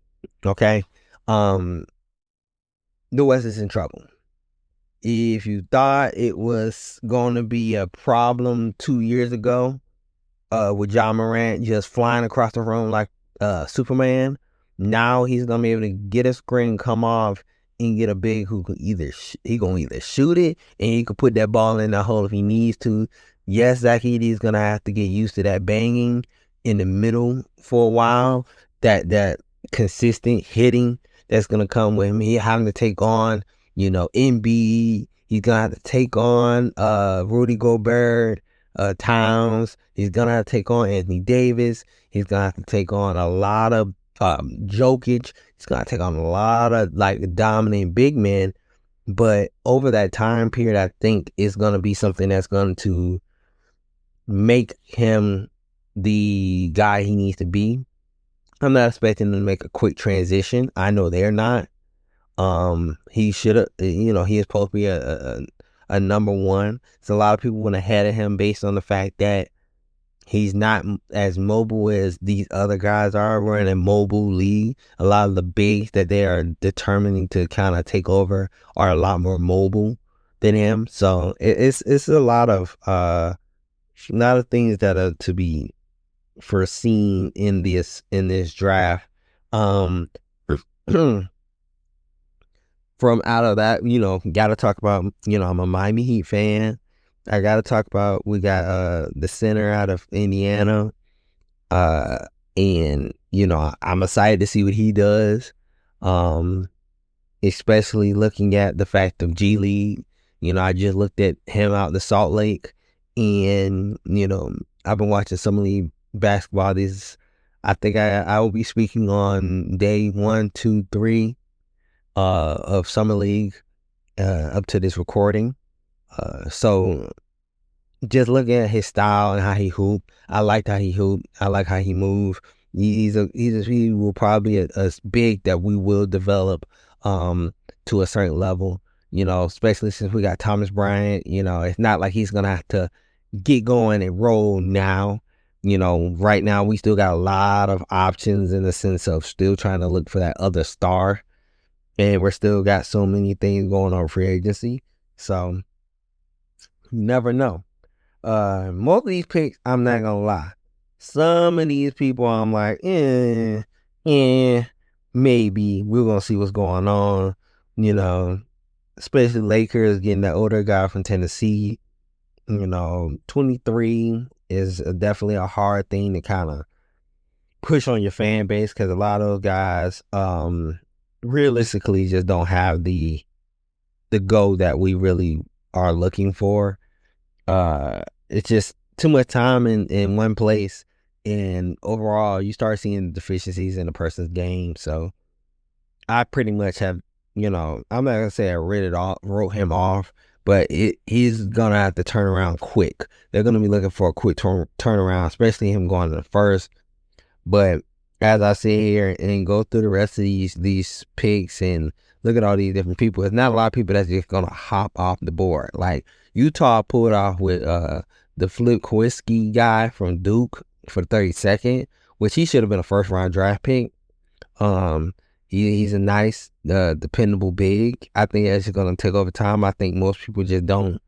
Okay. The West is in trouble. If you thought it was going to be a problem 2 years ago, with John Morant just flying across the room like Superman, now he's gonna be able to get a screen, come off, and get a big who can he gonna either shoot it and he can put that ball in the hole if he needs to. Yes, Zach Edey's gonna have to get used to that banging in the middle for a while. That consistent hitting that's gonna come with him. He having to take on, Embiid. He's gonna have to take on Rudy Gobert, Towns. He's gonna have to take on Anthony Davis. He's gonna have to take on a lot of Jokic. He's gonna take on a lot of like dominant big men. But over that time period, I think it's gonna be something that's going to make him the guy he needs to be. I'm not expecting him to make a quick transition. I know they're not. He should have, he is supposed to be a number one. So a lot of people went ahead of him based on the fact that he's not as mobile as these other guys are. We're in a mobile league. A lot of the bigs that they are determining to kind of take over are a lot more mobile than him. So it's a lot of things that are to be foreseen in this draft. From out of that, gotta talk about, I'm a Miami Heat fan. I gotta talk about, we got the center out of Indiana. And I'm excited to see what he does. Especially looking at the fact of G League. I just looked at him out in the Salt Lake, and I've been watching Summer League basketball. I think I will be speaking on day 1, 2, 3 of Summer League up to this recording. So just looking at his style and how he hoop, I liked how he hoop. I like how he move. He will probably a big that we will develop to a certain level. Especially since we got Thomas Bryant. It's not like he's gonna have to get going and roll now. Right now we still got a lot of options in the sense of still trying to look for that other star, and we're still got so many things going on free agency. So you never know. Most of these picks, I'm not gonna lie. Some of these people, I'm like, maybe we're gonna see what's going on. Especially Lakers getting that older guy from Tennessee. 23 is definitely a hard thing to kind of push on your fan base because a lot of those guys, realistically, just don't have the go that we really are looking for. It's just too much time in one place, and overall you start seeing deficiencies in a person's game. So I pretty much have, I'm not gonna say I wrote him off, but he's gonna have to turn around quick. They're gonna be looking for a quick turnaround, especially him going to the first. But as I sit here and go through the rest of these picks and look at all these different people, it's not a lot of people that's just gonna hop off the board. Like Utah pulled off with the Flip Kowalski guy from Duke for the 32nd, which he should have been a first round draft pick. He's a nice, dependable big. I think that's just gonna take over time. I think most people just don't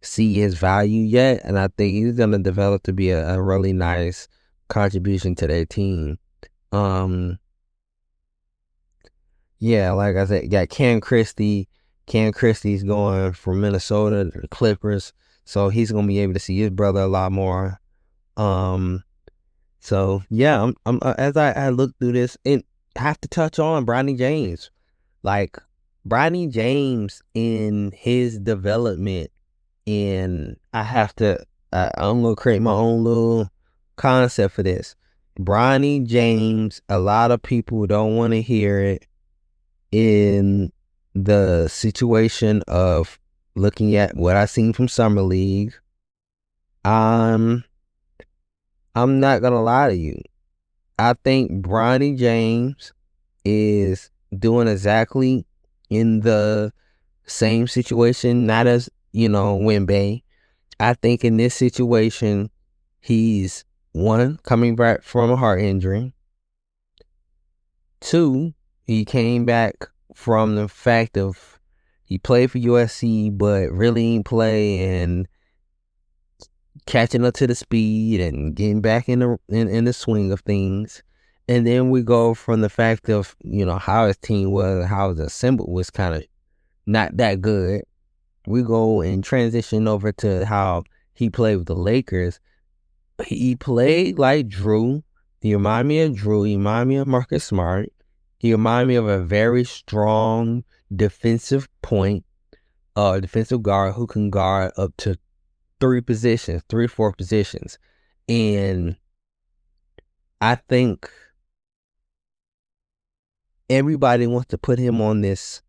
see his value yet, and I think he's gonna develop to be a really nice contribution to their team. Yeah, like I said, got Cam Christie. Cam Christie's going from Minnesota to the Clippers, so he's gonna be able to see his brother a lot more. So yeah, I'm as I look through this, and have to touch on Bronny James. Like Bronny James in his development, and I'm gonna create my own little concept for this. Bronny James, a lot of people don't want to hear it in the situation of looking at what I seen from Summer League. I'm not gonna lie to you. I think Bronny James is doing exactly in the same situation, not as, Wemby. I think in this situation, he's, one, coming back from a heart injury. 2, He came back from the fact of he played for USC, but really ain't play, and catching up to the speed and getting back in the swing of things. And then we go from the fact of, how his team was, how it was assembled was kind of not that good. We go and transition over to how he played with the Lakers. He played like Drew. He reminded me of Drew. He reminded me of Marcus Smart. He reminded me of a very strong defensive defensive guard who can guard up to 3 or 4 positions. And I think everybody wants to put him on this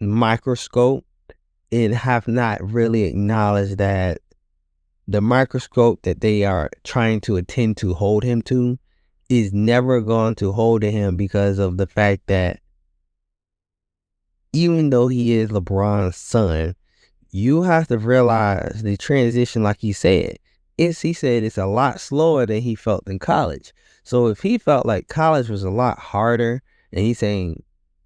microscope and have not really acknowledged that the microscope that they are trying to attend to hold him to is never going to hold him, because of the fact that even though he is LeBron's son, you have to realize the transition, like he said, he said it's a lot slower than he felt in college. So if he felt like college was a lot harder and he's saying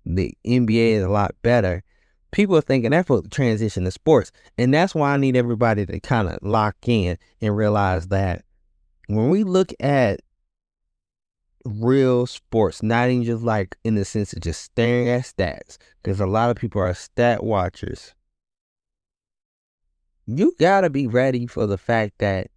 the NBA is a lot better, people are thinking that's what the transition to sports. And that's why I need everybody to kind of lock in and realize that when we look at real sports, not even just like in the sense of just staring at stats, because a lot of people are stat watchers. You gotta be ready for the fact that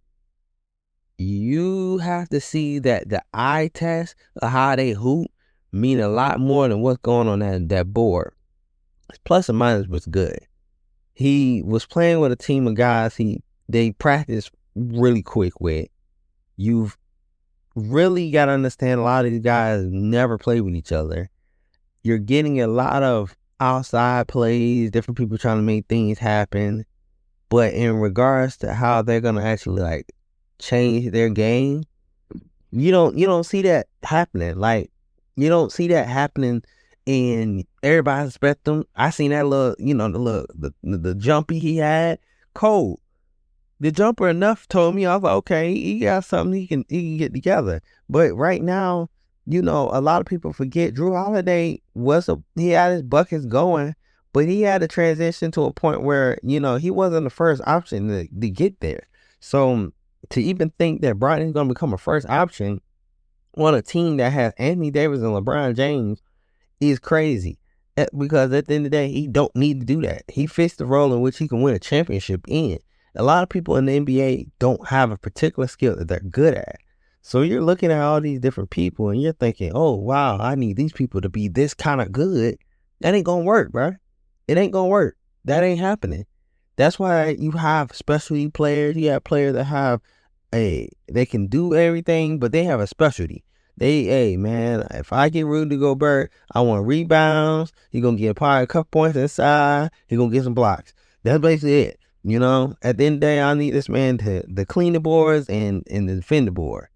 you have to see that the eye test of how they hoop mean a lot more than what's going on that board. Plus or minus was good. He was playing with a team of guys they practice really quick with. You've really got to understand a lot of these guys never play with each other. You're getting a lot of outside plays, different people trying to make things happen. But in regards to how they're gonna actually like change their game, you don't see that happening. Like, you don't see that happening, and everybody expect them. I seen that little, the jumpy he had, cold. The jumper enough told me, I was like, okay, he got something he can get together. But right now, a lot of people forget Drew Holiday he had his buckets going, but he had to transition to a point where, he wasn't the first option to get there. So to even think that Bronny's going to become a first option on a team that has Anthony Davis and LeBron James is crazy. Because at the end of the day, he don't need to do that. He fits the role in which he can win a championship in. A lot of people in the NBA don't have a particular skill that they're good at. So you're looking at all these different people and you're thinking, oh, wow, I need these people to be this kind of good. That ain't going to work, bro. It ain't going to work. That ain't happening. That's why you have specialty players. You have players that have they can do everything, but they have a specialty. Hey, man, if I get Rudy Gobert, I want rebounds. He's going to get probably a couple points inside. He's going to get some blocks. That's basically it. At the end of the day, I need this man to clean the boards and to defend the board.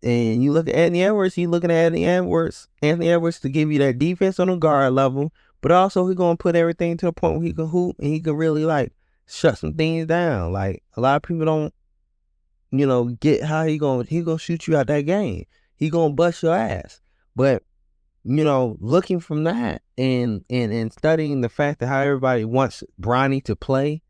And you look at Anthony Edwards, Anthony Edwards to give you that defense on the guard level, but also he's going to put everything to a point where he can hoop and he can really like shut some things down. Like, a lot of people don't, get how he gonna shoot you out that game. He gonna bust your ass. But, looking from that and studying the fact that how everybody wants Bronny to play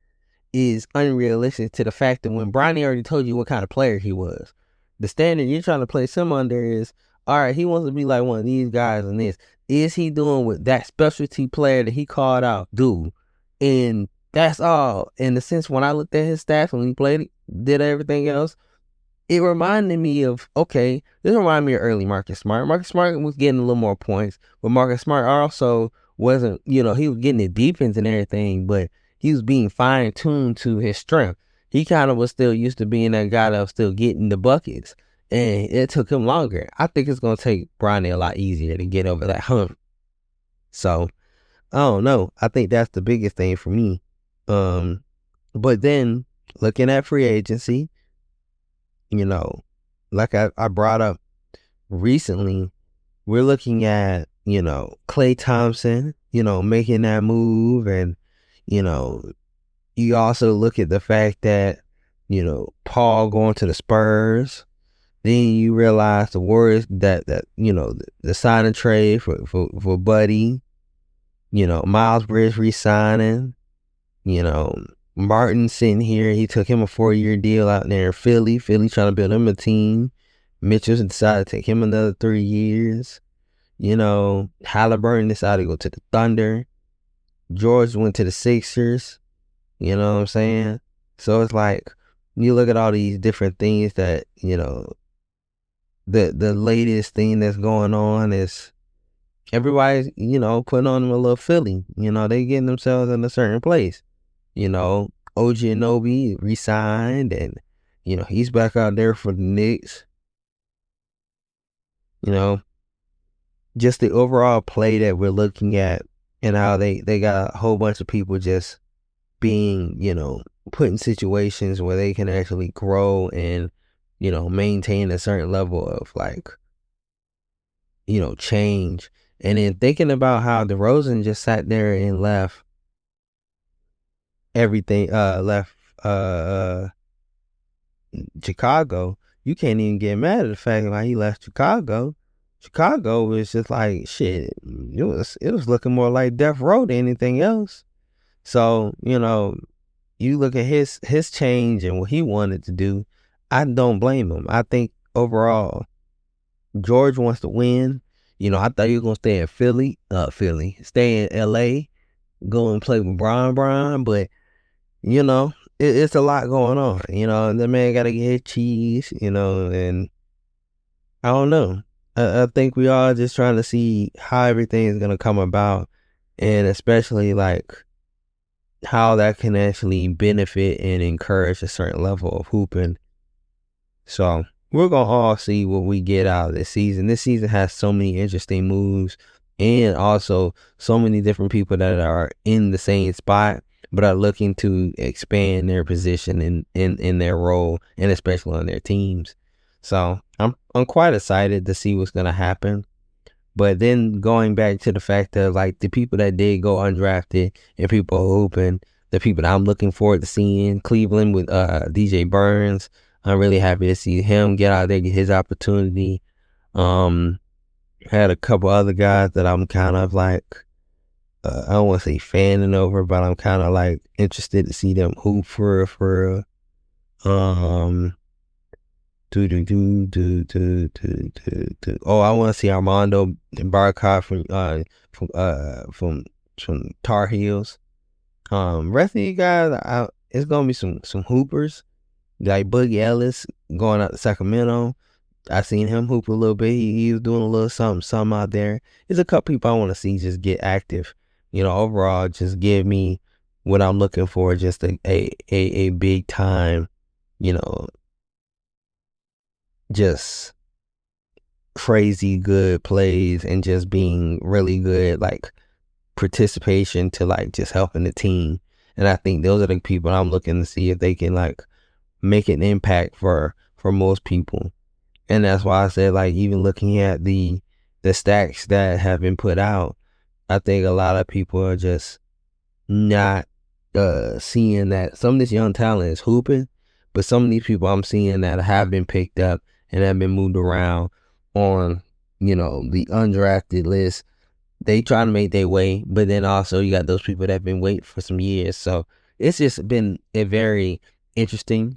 is unrealistic, to the fact that when Bronny already told you what kind of player he was, the standard you're trying to place him under is, all right, he wants to be like one of these guys and this. Is he doing what that specialty player that he called out do? And that's all. In the sense, when I looked at his stats when he played, did everything else, it reminded me of, this reminded me of early Marcus Smart. Marcus Smart was getting a little more points, but Marcus Smart also wasn't, he was getting the defense and everything, but he was being fine-tuned to his strength. He kind of was still used to being that guy that was still getting the buckets, and it took him longer. I think it's going to take Bronny a lot easier to get over that hump. So, I don't know. I think that's the biggest thing for me. But then, looking at free agency, like I brought up recently, we're looking at, Klay Thompson, making that move. And, you also look at the fact that, Paul going to the Spurs, Then you realize the Warriors that the signing trade for Buddy, Miles Bridges re-signing, Martin sitting here. He took him a 4-year deal out there in Philly. Philly trying to build him a team. Mitchell decided to take him another 3 years. Halliburton decided to go to the Thunder. George went to the Sixers. You know what I'm saying? So it's like you look at all these different things that the latest thing that's going on is everybody's putting on them a little Philly. They getting themselves in a certain place. OG Anunoby resigned, and he's back out there for the Knicks. Just the overall play that we're looking at, and how they got a whole bunch of people just being put in situations where they can actually grow and maintain a certain level of change. And then thinking about how DeRozan just sat there and left everything, left Chicago. You can't even get mad at the fact why he left Chicago. Chicago was just like shit. It was looking more like death row than anything else. So you look at his change and what he wanted to do. I don't blame him. I think overall, George wants to win. I thought he was gonna stay in Philly, stay in LA, go and play with Brian, but it's a lot going on. The man gotta get cheese, and I don't know. I think we are just trying to see how everything is gonna come about, and especially how that can actually benefit and encourage a certain level of hooping. So we're going to all see what we get out of this season. This season has so many interesting moves, and also so many different people that are in the same spot but are looking to expand their position in their role, and especially on their teams. So I'm quite excited to see what's going to happen. But then going back to the fact of the people that did go undrafted and people hooping, the people that I'm looking forward to seeing, Cleveland with DJ Burns. I'm really happy to see him get out there, get his opportunity. Had a couple other guys that I'm kind of I don't want to say fanning over, but I'm kind of interested to see them hoop for real. Oh, I want to see Armando Barca from Tar Heels. Rest of you guys, it's gonna be some hoopers like Boogie Ellis going out to Sacramento. I seen him hoop a little bit. He was doing a little something out there. There's a couple people I want to see just get active. Overall, just give me what I'm looking for. Just a big time, just crazy good plays and just being really good participation to just helping the team. And I think those are the people I'm looking to see if they can make an impact for most people. And that's why I said even looking at the stacks that have been put out, I think a lot of people are just not seeing that some of this young talent is hooping, but some of these people I'm seeing that have been picked up and have been moved around on the undrafted list. They try to make their way, but then also you got those people that have been waiting for some years. So it's just been a very interesting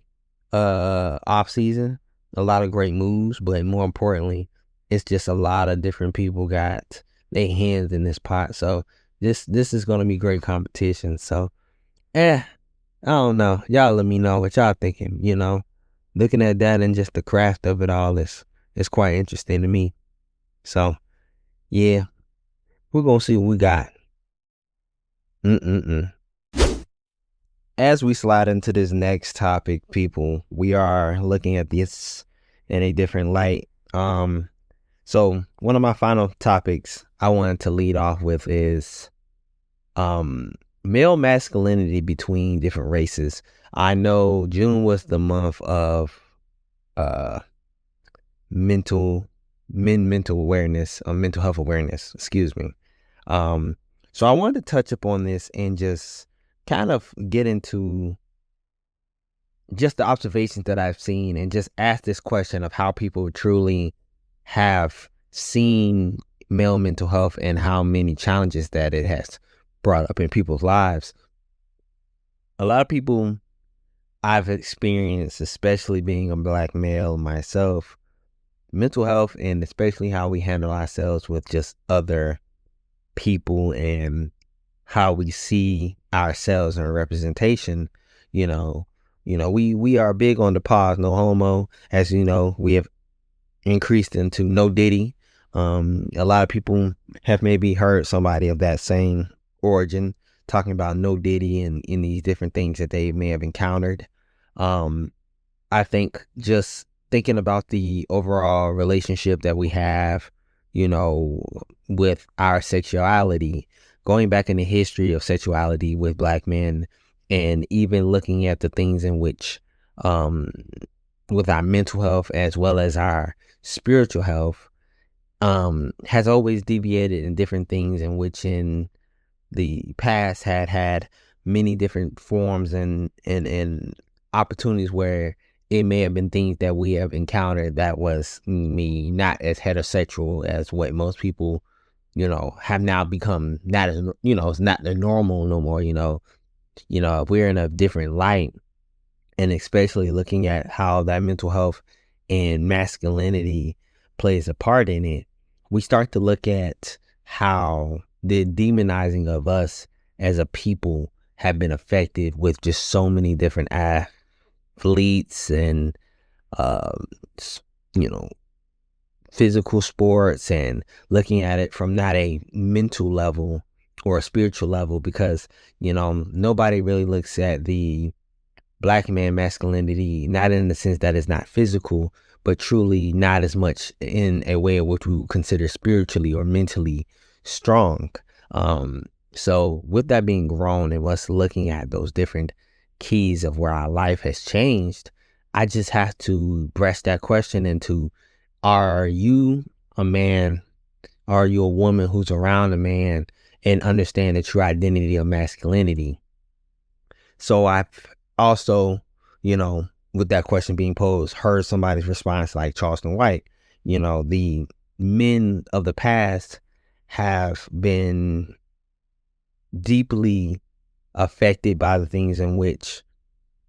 off season. A lot of great moves, but more importantly, it's just a lot of different people got their hands in this pot. So this is gonna be great competition. So I don't know. Y'all let me know what y'all thinking. Looking at that and just the craft of it all is quite interesting to me. So yeah, we're gonna see what we got. As we slide into this next topic, people, we are looking at this in a different light. So one of my final topics I wanted to lead off with is male masculinity between different races. I know June was the month of mental awareness, mental health awareness, excuse me. So I wanted to touch upon this and just kind of get into just the observations that I've seen, and just ask this question of how people truly have seen male mental health and how many challenges that it has brought up in people's lives. A lot of people I've experienced, especially being a Black male myself, mental health, and especially how we handle ourselves with just other people and how we see ourselves in representation. you know we are big on the pause no homo. As you know, we have increased into no diddy. A lot of people have maybe heard somebody of that same origin talking about no diddy and in these different things that they may have encountered. um I think just thinking about the overall relationship that we have, you know, with our sexuality, going back in the history of sexuality with Black men, and even looking at the things in which, um, with our mental health as well as our spiritual health, has always deviated in different things in which in the past had many different forms and opportunities where it may have been things that we have encountered that was me not as heterosexual as what most people have now become. Not as it's not the normal no more. If we're in a different light, and especially looking at how that mental health and masculinity plays a part in it, we start to look at how the demonizing of us as a people have been affected with just so many different athletes and um, you know physical sports, and looking at it from not a mental level or a spiritual level, because nobody really looks at the Black man masculinity, not in the sense that it's not physical, but truly not as much in a way of what we would consider spiritually or mentally strong. Um, so with that being grown and us looking at those different keys of where our life has changed, I just have to breast that question into, are you a man? Are you a woman who's around a man and understand the true identity of masculinity? So I've also, with that question being posed, heard somebody's response like Charleston White. The men of the past have been deeply affected by the things in which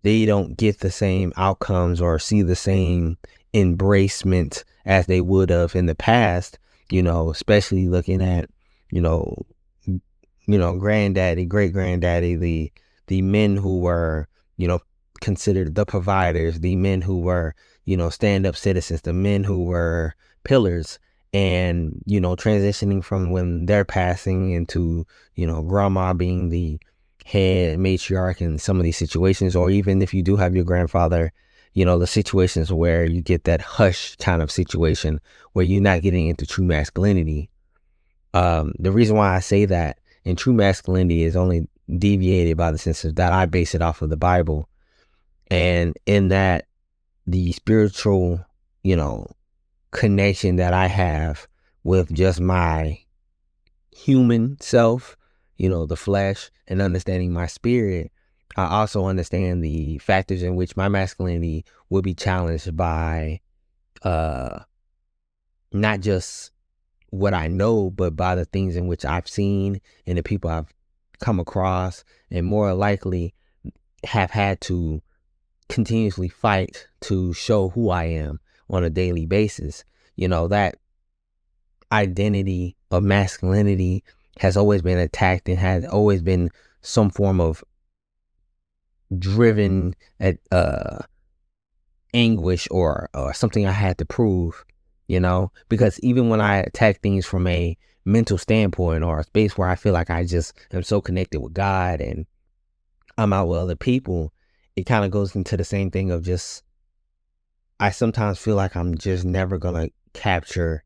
they don't get the same outcomes or see the same embracement as they would have in the past, especially looking at, you know, granddaddy, great granddaddy, the men who were, considered the providers, the men who were, stand up citizens, the men who were pillars, and, transitioning from when they're passing into, grandma being the head matriarch in some of these situations, or even if you do have your grandfather, the situations where you get that hush kind of situation where you're not getting into true masculinity. The reason why I say that in true masculinity is only deviated by the sense that I base it off of the Bible, and in that the spiritual, connection that I have with just my human self, the flesh, and understanding my spirit, I also understand the factors in which my masculinity will be challenged by uh not just what I know, but by the things in which I've seen and the people I've come across, and more likely have had to continuously fight to show who I am on a daily basis. That identity of masculinity has always been attacked and has always been some form of driven at anguish, or something I had to prove, because even when I attack things from a mental standpoint, or a space where I feel like I just am so connected with God and I'm out with other people, it kind of goes into the same thing of just, I sometimes feel like I'm just never gonna capture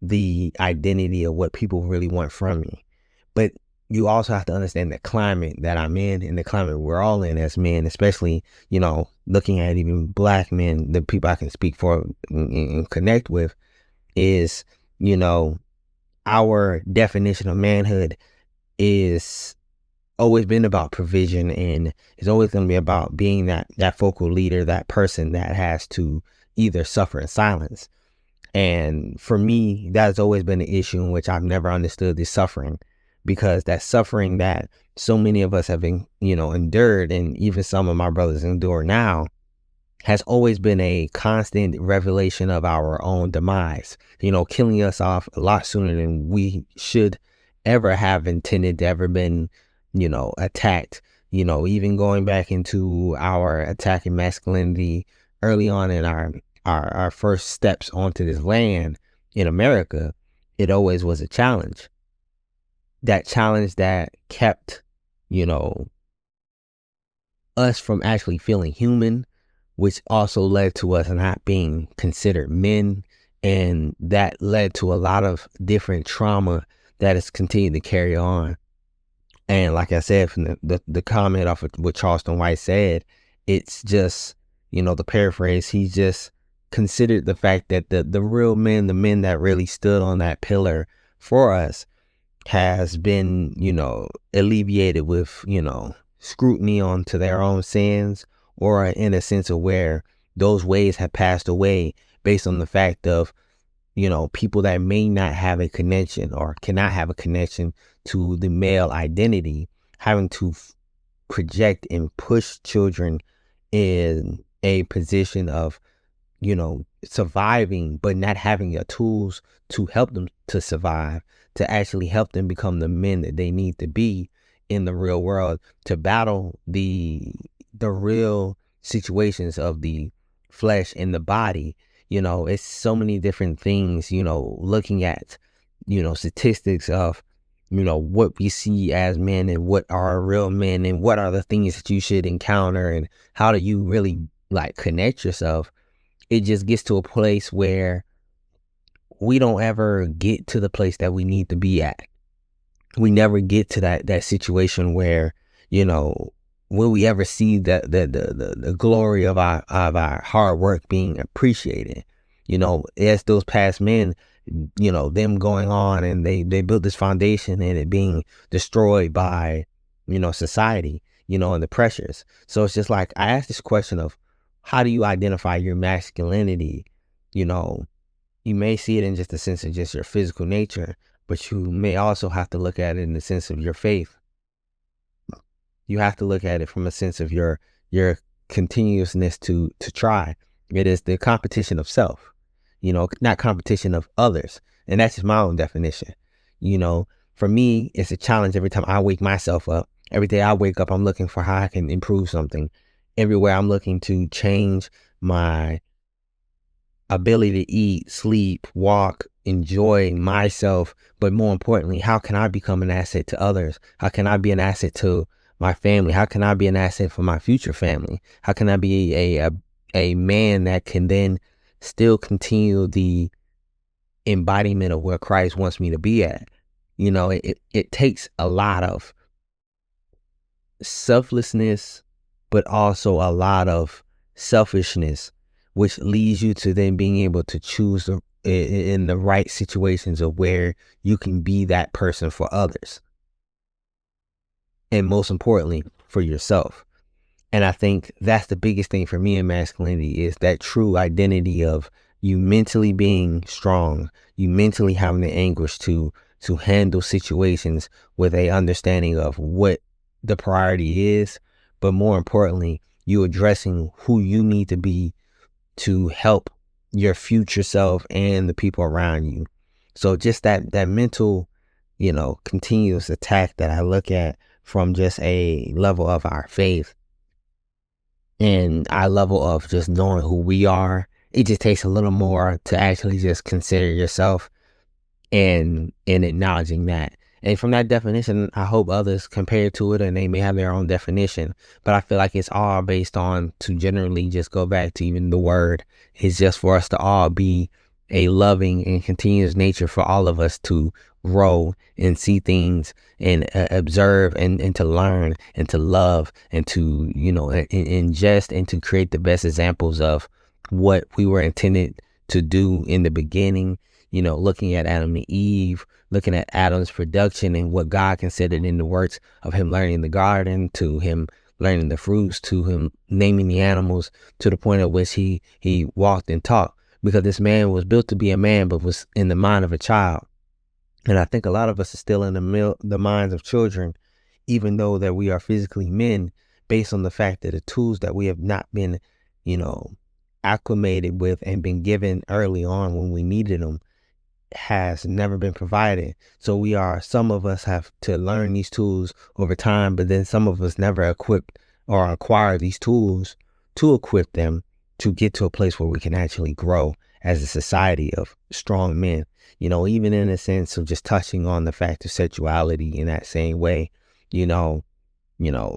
the identity of what people really want from me. But you also have to understand the climate that I'm in and the climate we're all in as men, especially, looking at even Black men, the people I can speak for and connect with, is, our definition of manhood is always been about provision, and it's always going to be about being that focal leader, that person that has to either suffer in silence. And for me, that's always been an issue in which I've never understood the suffering, because that suffering that so many of us have been, endured, and even some of my brothers endure now, has always been a constant revelation of our own demise, killing us off a lot sooner than we should ever have intended to ever been, attacked. Even going back into our attacking masculinity early on in our first steps onto this land in America, it always was a challenge. That challenge that kept, us from actually feeling human, which also led to us not being considered men. And that led to a lot of different trauma that has continued to carry on. And like I said, from the comment off of what Charleston White said, it's just, the paraphrase, he just considered the fact that the real men, the men that really stood on that pillar for us, has been, alleviated with, scrutiny onto their own sins, or in a sense of where those ways have passed away based on the fact of, people that may not have a connection or cannot have a connection to the male identity, having to project and push children in a position of, surviving, but not having the tools to help them to survive, to actually help them become the men that they need to be in the real world, to battle the real situations of the flesh and the body. It's so many different things, looking at, statistics of, what we see as men and what are real men, and what are the things that you should encounter, and how do you really like connect yourself. It just gets to a place where we don't ever get to the place that we need to be at. We never get to that situation where, will we ever see the glory of our hard work being appreciated? As those past men, them going on and they built this foundation and it being destroyed by, society, and the pressures. So it's just like, I asked this question of, how do you identify your masculinity? You may see it in just the sense of just your physical nature, but you may also have to look at it in the sense of your faith. You have to look at it from a sense of your continuousness to try. It is the competition of self, not competition of others. And that's just my own definition. For me, it's a challenge every time I wake myself up. Every day I wake up, I'm looking for how I can improve something. Everywhere I'm looking to change my ability to eat, sleep, walk, enjoy myself. But more importantly, how can I become an asset to others? How can I be an asset to my family? How can I be an asset for my future family? How can I be a man that can then still continue the embodiment of where Christ wants me to be at? It takes a lot of selflessness, but also a lot of selfishness, which leads you to then being able to choose in the right situations of where you can be that person for others. And most importantly, for yourself. And I think that's the biggest thing for me in masculinity, is that true identity of you mentally being strong, you mentally having the anguish to handle situations with a understanding of what the priority is, but more importantly, you addressing who you need to be to help your future self and the people around you. So just that mental, continuous attack that I look at from just a level of our faith and our level of just knowing who we are. It just takes a little more to actually just consider yourself and acknowledging that. And from that definition, I hope others compare to it and they may have their own definition. But I feel like it's all based on, to generally just go back to even the word, is just for us to all be a loving and continuous nature, for all of us to grow and see things and observe and to learn and to love and to, ingest and to create the best examples of what we were intended to do in the beginning. looking at Adam and Eve, looking at Adam's production and what God considered in the works of him learning the garden, to him learning the fruits, to him naming the animals, to the point at which he walked and talked, because this man was built to be a man but was in the mind of a child. And I think a lot of us are still in the minds of children, even though that we are physically men, based on the fact that the tools that we have not been, acclimated with and been given early on when we needed them has never been provided. So some of us have to learn these tools over time, but then some of us never equipped or acquire these tools to equip them to get to a place where we can actually grow as a society of strong men. Even in a sense of just touching on the fact of sexuality in that same way, you know, you know,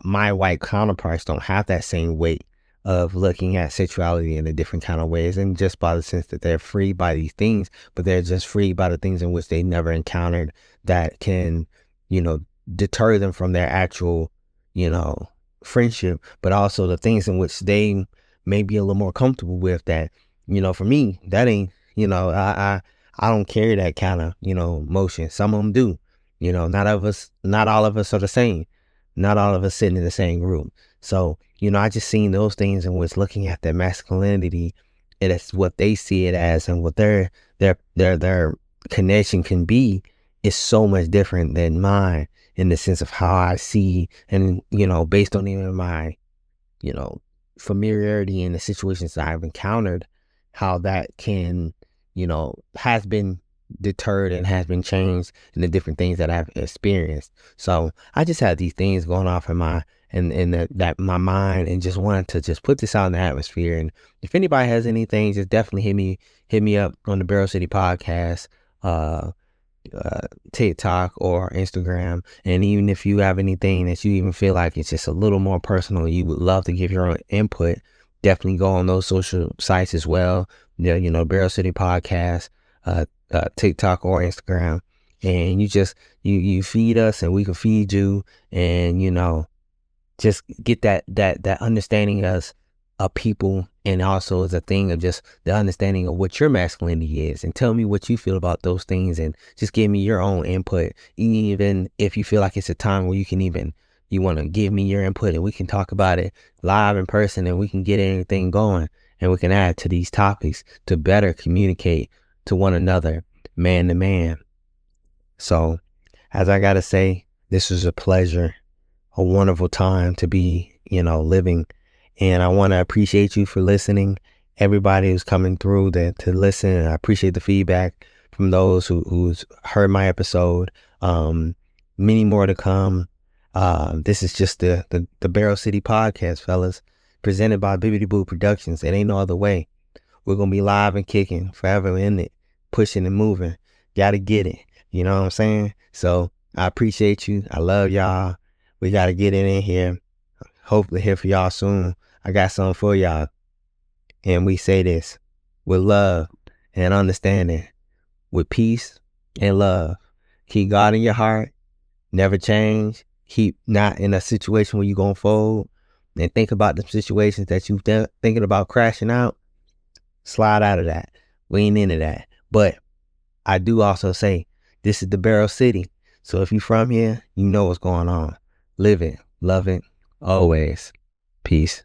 my white counterparts don't have that same weight of looking at sexuality in a different kind of ways, and just by the sense that they're free by these things, but they're just free by the things in which they never encountered that can, deter them from their actual, you know, friendship, but also the things in which they may be a little more comfortable with that, for me, that ain't, I don't carry that kind of, motion. Some of them do, not all of us are the same. Not all of us sitting in the same room. So, I just seen those things and was looking at their masculinity, and it's what they see it as, and what their connection can be is so much different than mine, in the sense of how I see, and, based on even my, you know, familiarity in the situations that I've encountered, how that can, has been deterred and has been changed in the different things that I've experienced. So I just had these things going off in my mind, and just wanted to just put this out in the atmosphere. And if anybody has anything, just definitely hit me up on the Barrel City Podcast, TikTok or Instagram. And even if you have anything that you even feel like it's just a little more personal, you would love to give your own input, definitely go on those social sites as well. Barrel City Podcast, TikTok or Instagram, and you feed us and we can feed you, and just get that understanding as a people, and also as a thing of just the understanding of what your masculinity is, and tell me what you feel about those things, and just give me your own input, even if you feel like it's a time where you want to give me your input, and we can talk about it live in person, and we can get anything going, and we can add to these topics to better communicate to one another, man to man. So, as I gotta say, this was a pleasure, a wonderful time to be, living. And I want to appreciate you for listening. Everybody who's coming through to listen. And I appreciate the feedback from those who's heard my episode. Many more to come. This is just the Barrel City Podcast, fellas, presented by Bibbidi Boo Productions. It ain't no other way. We're going to be live and kicking, forever in it, pushing and moving. Gotta get it. You know what I'm saying? So I appreciate you. I love y'all. We got to get it in here. Hopefully here for y'all soon. I got something for y'all. And we say this with love and understanding, with peace and love. Keep God in your heart. Never change. Keep not in a situation where you're going to fold. And think about the situations that you thinking about crashing out. Slide out of that. We ain't into that. But I do also say, this is the Barrel City. So if you're from here, you know what's going on. Live it, love it, always. Peace.